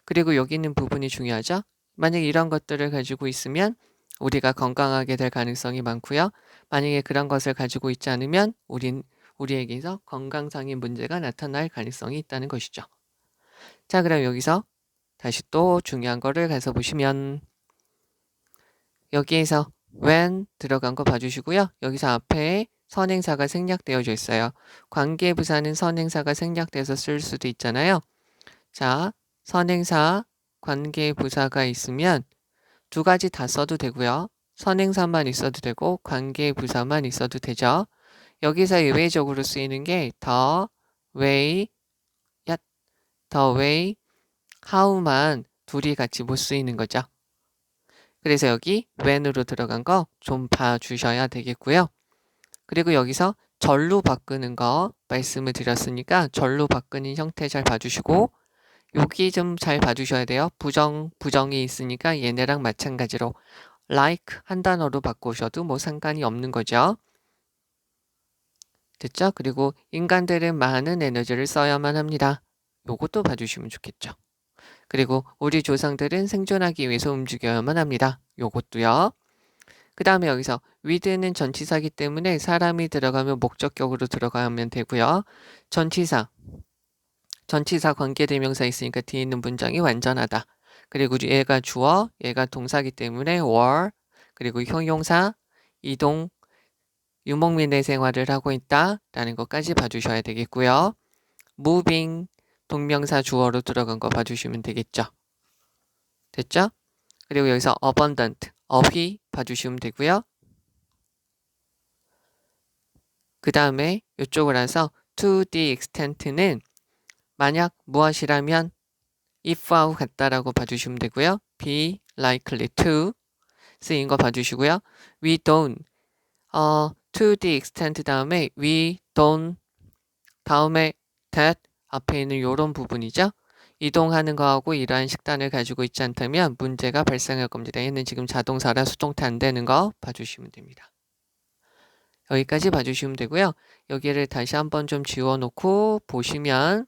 그리고 여기 있는 부분이 중요하죠. 만약 이런 것들을 가지고 있으면 우리가 건강하게 될 가능성이 많고요. 만약에 그런 것을 가지고 있지 않으면 우리에게서 건강상의 문제가 나타날 가능성이 있다는 것이죠. 자, 그럼 여기서 다시 또 중요한 거를 가서 보시면 여기에서 when 들어간 거 봐주시고요. 여기서 앞에 선행사가 생략되어져 있어요. 관계부사는 선행사가 생략돼서 쓸 수도 있잖아요. 자, 선행사, 관계부사가 있으면 두 가지 다 써도 되고요. 선행사만 있어도 되고 관계부사만 있어도 되죠. 여기서 예외적으로 쓰이는 게 the way, the way, how만 둘이 같이 못 쓰이는 거죠. 그래서 여기 when으로 들어간 거 좀 봐주셔야 되겠고요. 그리고 여기서 절로 바꾸는 거 말씀을 드렸으니까 절로 바꾸는 형태 잘 봐주시고 여기 좀 잘 봐주셔야 돼요. 부정이 있으니까 얘네랑 마찬가지로 like 한 단어로 바꾸셔도 뭐 상관이 없는 거죠. 됐죠? 그리고 인간들은 많은 에너지를 써야만 합니다. 요것도 봐주시면 좋겠죠. 그리고 우리 조상들은 생존하기 위해서 움직여야만 합니다. 요것도요. 그 다음에 여기서 with는 전치사기 때문에 사람이 들어가면 목적격으로 들어가면 되고요. 전치사 관계대명사 있으니까 뒤에 있는 문장이 완전하다. 그리고 얘가 주어, 얘가 동사기 때문에 were, 그리고 형용사, 이동, 유목민의 생활을 하고 있다라는 것까지 봐주셔야 되겠고요. moving, 동명사 주어로 들어간 거 봐주시면 되겠죠. 됐죠? 그리고 여기서 abundant, 어휘 봐주시면 되고요. 그 다음에 이쪽을 와서 to the extent는 만약 무엇이라면 if하고 같다라고 봐주시면 되고요. be likely to 쓰인 거 봐주시고요. we don't to the extent 다음에 we don't 다음에 that 앞에 있는 이런 부분이죠. 이동하는 거하고 이러한 식단을 가지고 있지 않다면 문제가 발생할 겁니다. 얘는 지금 자동사라 수동태 안 되는 거 봐주시면 됩니다. 여기까지 봐주시면 되고요. 여기를 다시 한번 좀 지워놓고 보시면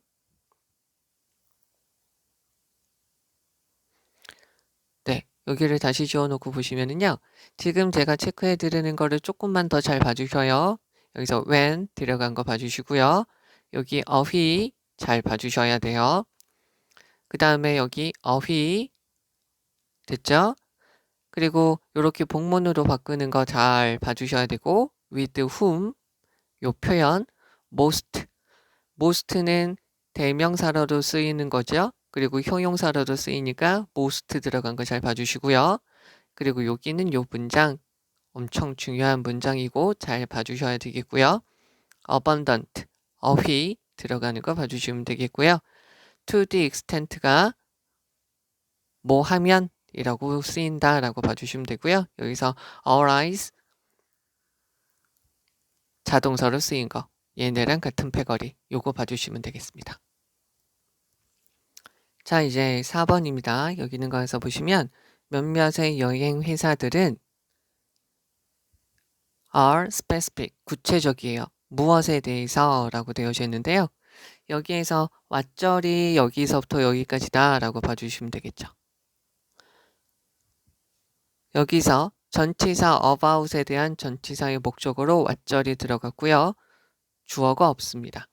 네, 여기를 다시 지워놓고 보시면은요. 지금 제가 체크해 드리는 거를 조금만 더 잘 봐주셔요. 여기서 when 들어간 거 봐주시고요. 여기 어휘 잘 봐주셔야 돼요. 그 다음에 여기 어휘 됐죠? 그리고 이렇게 복문으로 바꾸는 거 잘 봐주셔야 되고 with whom 요 표현 most는 대명사로도 쓰이는 거죠. 그리고 형용사로도 쓰이니까 most 들어간 거 잘 봐주시고요. 그리고 여기는 요 문장 엄청 중요한 문장이고 잘 봐주셔야 되겠고요. abundant 어휘 들어가는 거 봐주시면 되겠고요. to the extent가 뭐 하면 이라고 쓰인다 라고 봐주시면 되고요. 여기서 arise 자동사로 쓰인 거 얘네랑 같은 패거리 요거 봐주시면 되겠습니다. 자, 이제 4번입니다. 여기 있는 거에서 보시면 몇몇의 여행 회사들은 are specific, 구체적이에요. 무엇에 대해서 라고 되어져 있는데요. 여기에서 왓절이 여기서부터 여기까지다 라고 봐주시면 되겠죠. 여기서 전치사 about에 대한 전치사의 목적으로 왓절이 들어갔고요. 주어가 없습니다.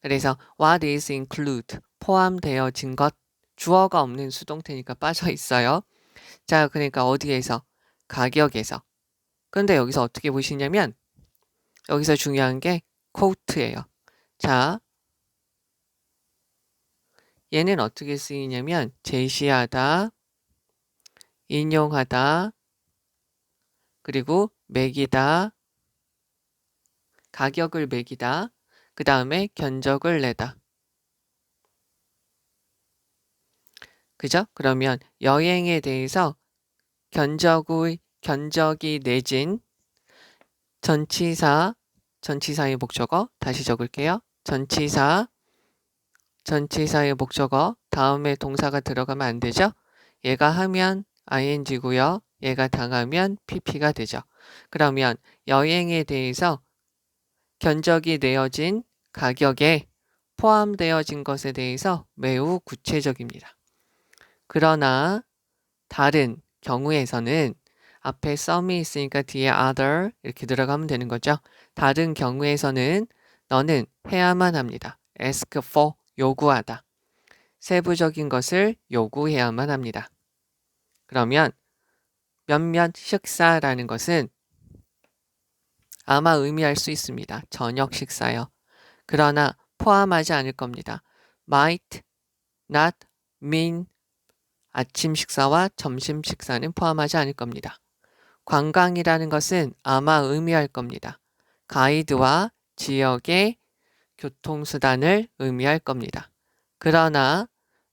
그래서 what is include, 포함되어진 것, 주어가 없는 수동태니까 빠져 있어요. 자, 그러니까 어디에서? 가격에서. 근데 여기서 어떻게 보시냐면 여기서 중요한 게 quote예요. 자, 얘는 어떻게 쓰이냐면 제시하다, 인용하다, 그리고 매기다, 가격을 매기다, 그 다음에 견적을 내다. 그죠? 그러면 여행에 대해서 견적이 내진 전치사의 목적어 다시 적을게요. 전치사의 목적어 다음에 동사가 들어가면 안 되죠? 얘가 하면 ing고요. 얘가 당하면 pp가 되죠. 그러면 여행에 대해서 견적이 내어진 가격에 포함되어진 것에 대해서 매우 구체적입니다. 그러나 다른 경우에서는 앞에 some이 있으니까 뒤에 other 이렇게 들어가면 되는 거죠. 다른 경우에서는 너는 해야만 합니다. ask for 요구하다. 세부적인 것을 요구해야만 합니다. 그러면 몇몇 식사라는 것은 아마 의미할 수 있습니다. 저녁 식사요. 그러나 포함하지 않을 겁니다. might not mean 아침 식사와 점심 식사는 포함하지 않을 겁니다. 관광이라는 것은 아마 의미할 겁니다. 가이드와 지역의 교통수단을 의미할 겁니다. 그러나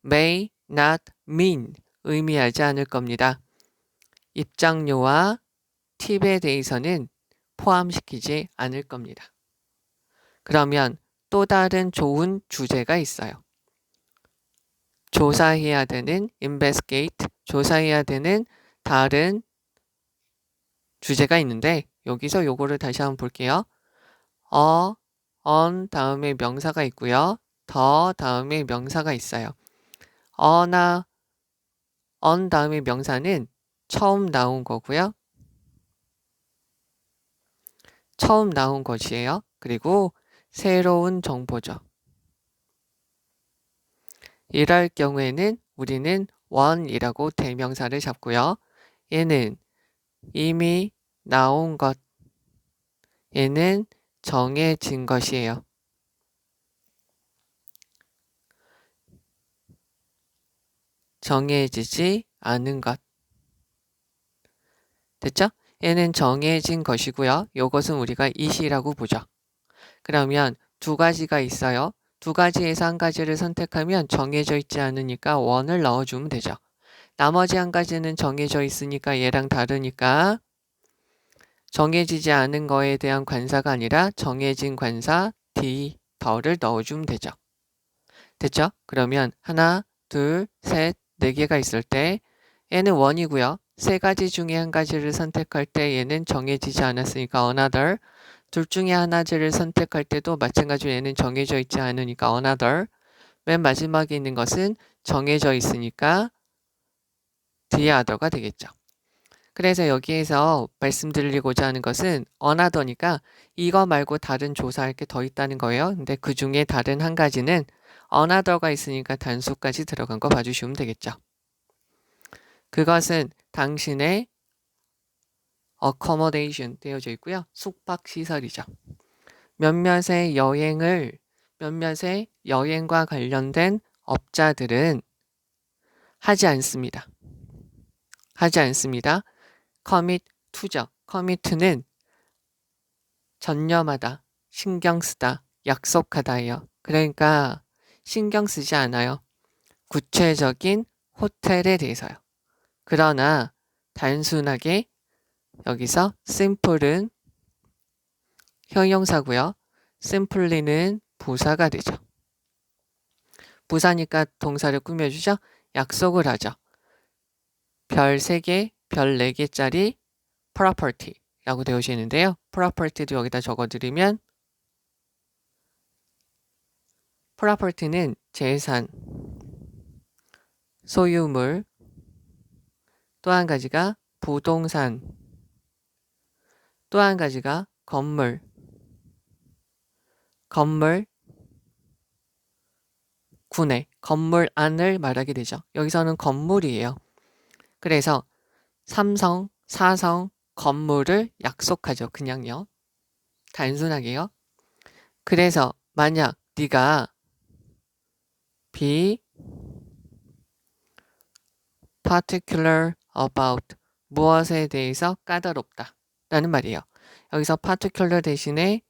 may not mean 의미하지 않을 겁니다. 입장료와 팁에 대해서는 포함시키지 않을 겁니다. 그러면 또 다른 좋은 주제가 있어요. 조사해야 되는 investigate, 조사해야 되는 다른 주제가 있는데 여기서 요거를 다시 한번 볼게요. on 다음에 명사가 있고요. 더 다음에 명사가 있어요. 어나 on 다음에 명사는 처음 나온 거고요. 처음 나온 것이에요. 그리고 새로운 정보죠. 이럴 경우에는 우리는 one이라고 대명사를 잡고요. 얘는 이미 나온 것, 얘는 정해진 것이에요. 정해지지 않은 것. 됐죠? 얘는 정해진 것이고요. 이것은 우리가 it이라고 보죠. 그러면 두 가지가 있어요. 두 가지에서 한 가지를 선택하면 정해져 있지 않으니까 one을 넣어주면 되죠. 나머지 한 가지는 정해져 있으니까 얘랑 다르니까 정해지지 않은 거에 대한 관사가 아니라 정해진 관사 더를 넣어주면 되죠. 됐죠? 그러면 하나, 둘, 셋, 네 개가 있을 때 얘는 one이고요. 세 가지 중에 한 가지를 선택할 때 얘는 정해지지 않았으니까 another. 둘 중에 하나를 선택할 때도 마찬가지로 얘는 정해져 있지 않으니까 another. 맨 마지막에 있는 것은 정해져 있으니까 the other가 되겠죠. 그래서 여기에서 말씀드리고자 하는 것은 another니까 이거 말고 다른 조사할 게 더 있다는 거예요. 근데 그 중에 다른 한 가지는 another가 있으니까 단수까지 들어간 거 봐주시면 되겠죠. 그것은 당신의 accommodation 되어져 있고요. 숙박시설이죠. 몇몇의 여행과 관련된 업자들은 하지 않습니다. commit to죠. commit는 전념하다, 신경 쓰다, 약속하다예요. 그러니까 신경 쓰지 않아요. 구체적인 호텔에 대해서요. 그러나 단순하게 여기서 simple은 형용사고요. simply는 부사가 되죠. 부사니까 동사를 꾸며주죠. 약속을 하죠. 별 3개, 별 4개짜리 property라고 되어져 있는데요. property도 여기다 적어드리면 property는 재산, 소유물, 또 한 가지가 부동산, 또 한 가지가 건물, 구내, 건물 안을 말하게 되죠. 여기서는 건물이에요. 그래서 3성, 4성 건물을 약속하죠. 그냥요. 단순하게요. 그래서 만약 네가 particular about 무엇에 대해서 까다롭다 라는 말이에요. 여기서 particular 대신에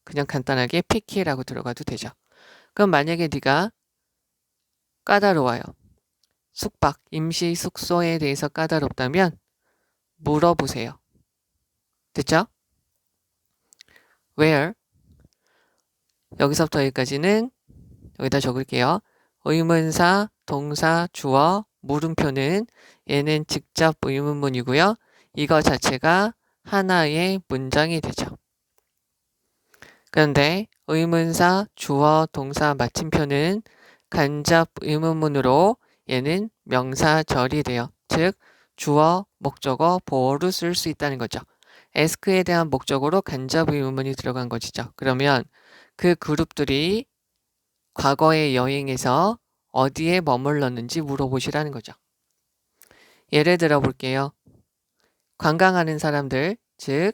그냥 간단하게 picky라고 들어가도 되죠. 그럼 만약에 네가 까다로워요. 숙박, 임시 숙소에 대해서 까다롭다면 물어보세요. 됐죠? Where? 여기서부터 여기까지는 여기다 적을게요. 의문사, 동사, 주어, 물음표는 얘는 직접 의문문이고요. 이거 자체가 하나의 문장이 되죠. 그런데 의문사, 주어, 동사, 마침표는 간접 의문문으로 얘는 명사절이 돼요. 즉 주어, 목적어, 보어로 쓸 수 있다는 거죠. ask에 대한 목적어로 간접 의문문이 들어간 것이죠. 그러면 그 그룹들이 과거의 여행에서 어디에 머물렀는지 물어보시라는 거죠. 예를 들어 볼게요. 관광하는 사람들, 즉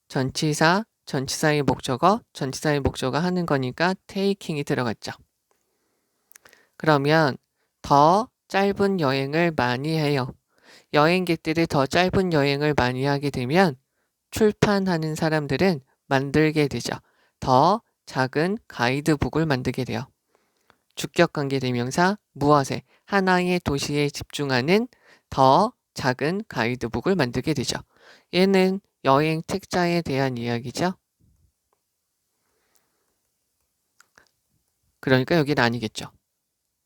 전치사, 전치사의 목적어, 전치사의 목적어 하는 거니까 taking이 들어갔죠. 그러면 더 짧은 여행을 많이 해요. 여행객들이 더 짧은 여행을 많이 하게 되면 출판하는 사람들은 만들게 되죠. 더 작은 가이드북을 만들게 돼요. 주격관계대명사 무엇에 하나의 도시에 집중하는 더 작은 가이드북을 만들게 되죠. 얘는 여행 책자에 대한 이야기죠. 그러니까 여기는 아니겠죠.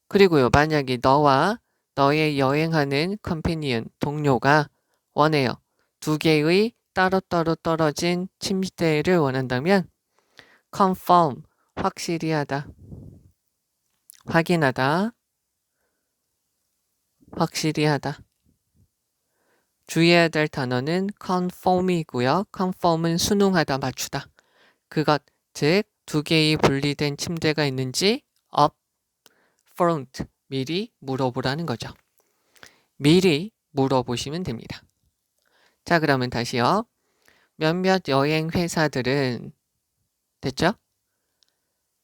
그리고요, 만약에 너와 너의 여행하는 컴패니언, 동료가 원해요. 두 개의 따로따로 떨어진 침대를 원한다면 confirm, 확실히 하다, 확인하다, 확실히 하다. 주의해야 될 단어는 conform이고요. conform은 순응하다, 맞추다. 그것, 즉 두 개의 분리된 침대가 있는지 up front, 미리 물어보라는 거죠. 미리 물어보시면 됩니다. 자, 그러면 다시요. 몇몇 여행 회사들은 됐죠?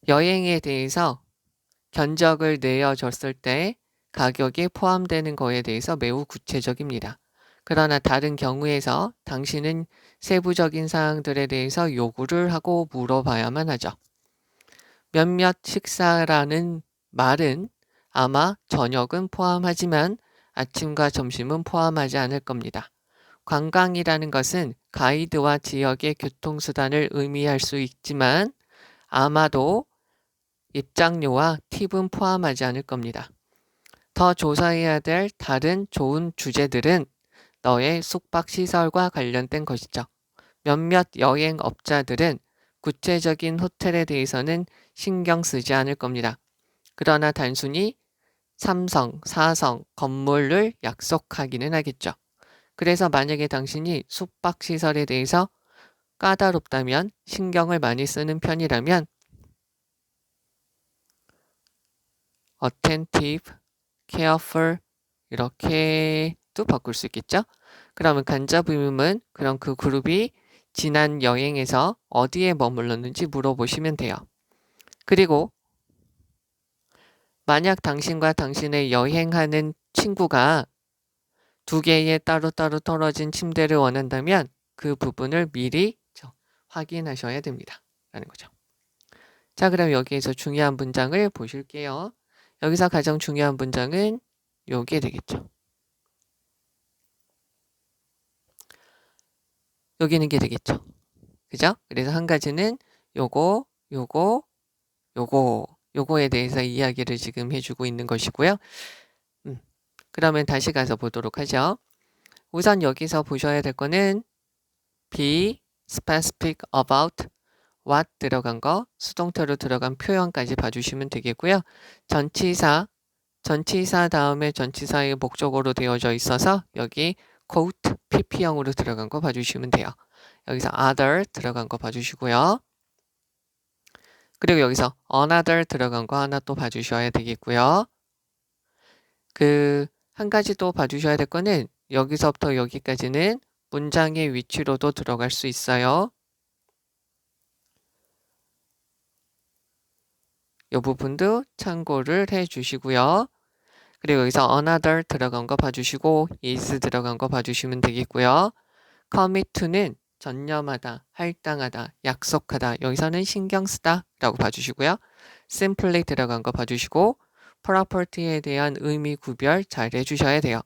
여행에 대해서 견적을 내어줬을 때 가격에 포함되는 거에 대해서 매우 구체적입니다. 그러나 다른 경우에서 당신은 세부적인 사항들에 대해서 요구를 하고 물어봐야만 하죠. 몇몇 식사라는 말은 아마 저녁은 포함하지만 아침과 점심은 포함하지 않을 겁니다. 관광이라는 것은 가이드와 지역의 교통수단을 의미할 수 있지만 아마도 입장료와 팁은 포함하지 않을 겁니다. 더 조사해야 될 다른 좋은 주제들은 너의 숙박시설과 관련된 것이죠. 몇몇 여행업자들은 구체적인 호텔에 대해서는 신경 쓰지 않을 겁니다. 그러나 단순히 3성, 4성 건물을 약속하기는 하겠죠. 그래서 만약에 당신이 숙박시설에 대해서 까다롭다면 신경을 많이 쓰는 편이라면 attentive, careful 이렇게도 바꿀 수 있겠죠. 그러면 간접 의문은 그럼 그 그룹이 지난 여행에서 어디에 머물렀는지 물어보시면 돼요. 그리고 만약 당신과 당신의 여행하는 친구가 두 개의 따로따로 떨어진 침대를 원한다면 그 부분을 미리 확인하셔야 됩니다. 라는 거죠. 자, 그럼 여기에서 중요한 문장을 보실게요. 여기서 가장 중요한 문장은 요게 되겠죠. 여기 있는 게 되겠죠. 그죠? 그래서 한 가지는 요거, 요거, 요거에 대해서 이야기를 지금 해주고 있는 것이고요. 그러면 다시 가서 보도록 하죠. 우선 여기서 보셔야 될 거는 be specific about what 들어간 거, 수동태로 들어간 표현까지 봐주시면 되겠고요. 전치사 다음에 전치사의 목적어로 되어져 있어서 여기 quote, pp형으로 들어간 거 봐주시면 돼요. 여기서 other 들어간 거 봐주시고요. 그리고 여기서 another 들어간 거 하나 또 봐주셔야 되겠고요. 한 가지 또 봐주셔야 될 거는 여기서부터 여기까지는 문장의 위치로도 들어갈 수 있어요. 이 부분도 참고를 해 주시고요. 그리고 여기서 another 들어간 거 봐주시고 is 들어간 거 봐주시면 되겠고요. commit to는 전념하다, 할당하다, 약속하다. 여기서는 신경 쓰다 라고 봐주시고요. simply 들어간 거 봐주시고 property에 대한 의미 구별 잘 해주셔야 돼요.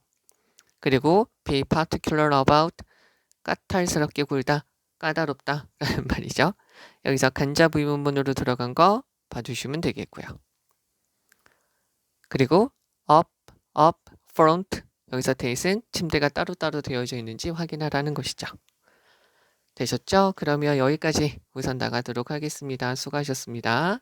그리고 be particular about 까탈스럽게 굴다, 까다롭다 라는 말이죠. 여기서 간접 의문문으로 들어간 거 봐주시면 되겠고요. 그리고 up, front 여기서 대신 침대가 따로따로 되어져 있는지 확인하라는 것이죠. 되셨죠? 그러면 여기까지 우선 나가도록 하겠습니다. 수고하셨습니다.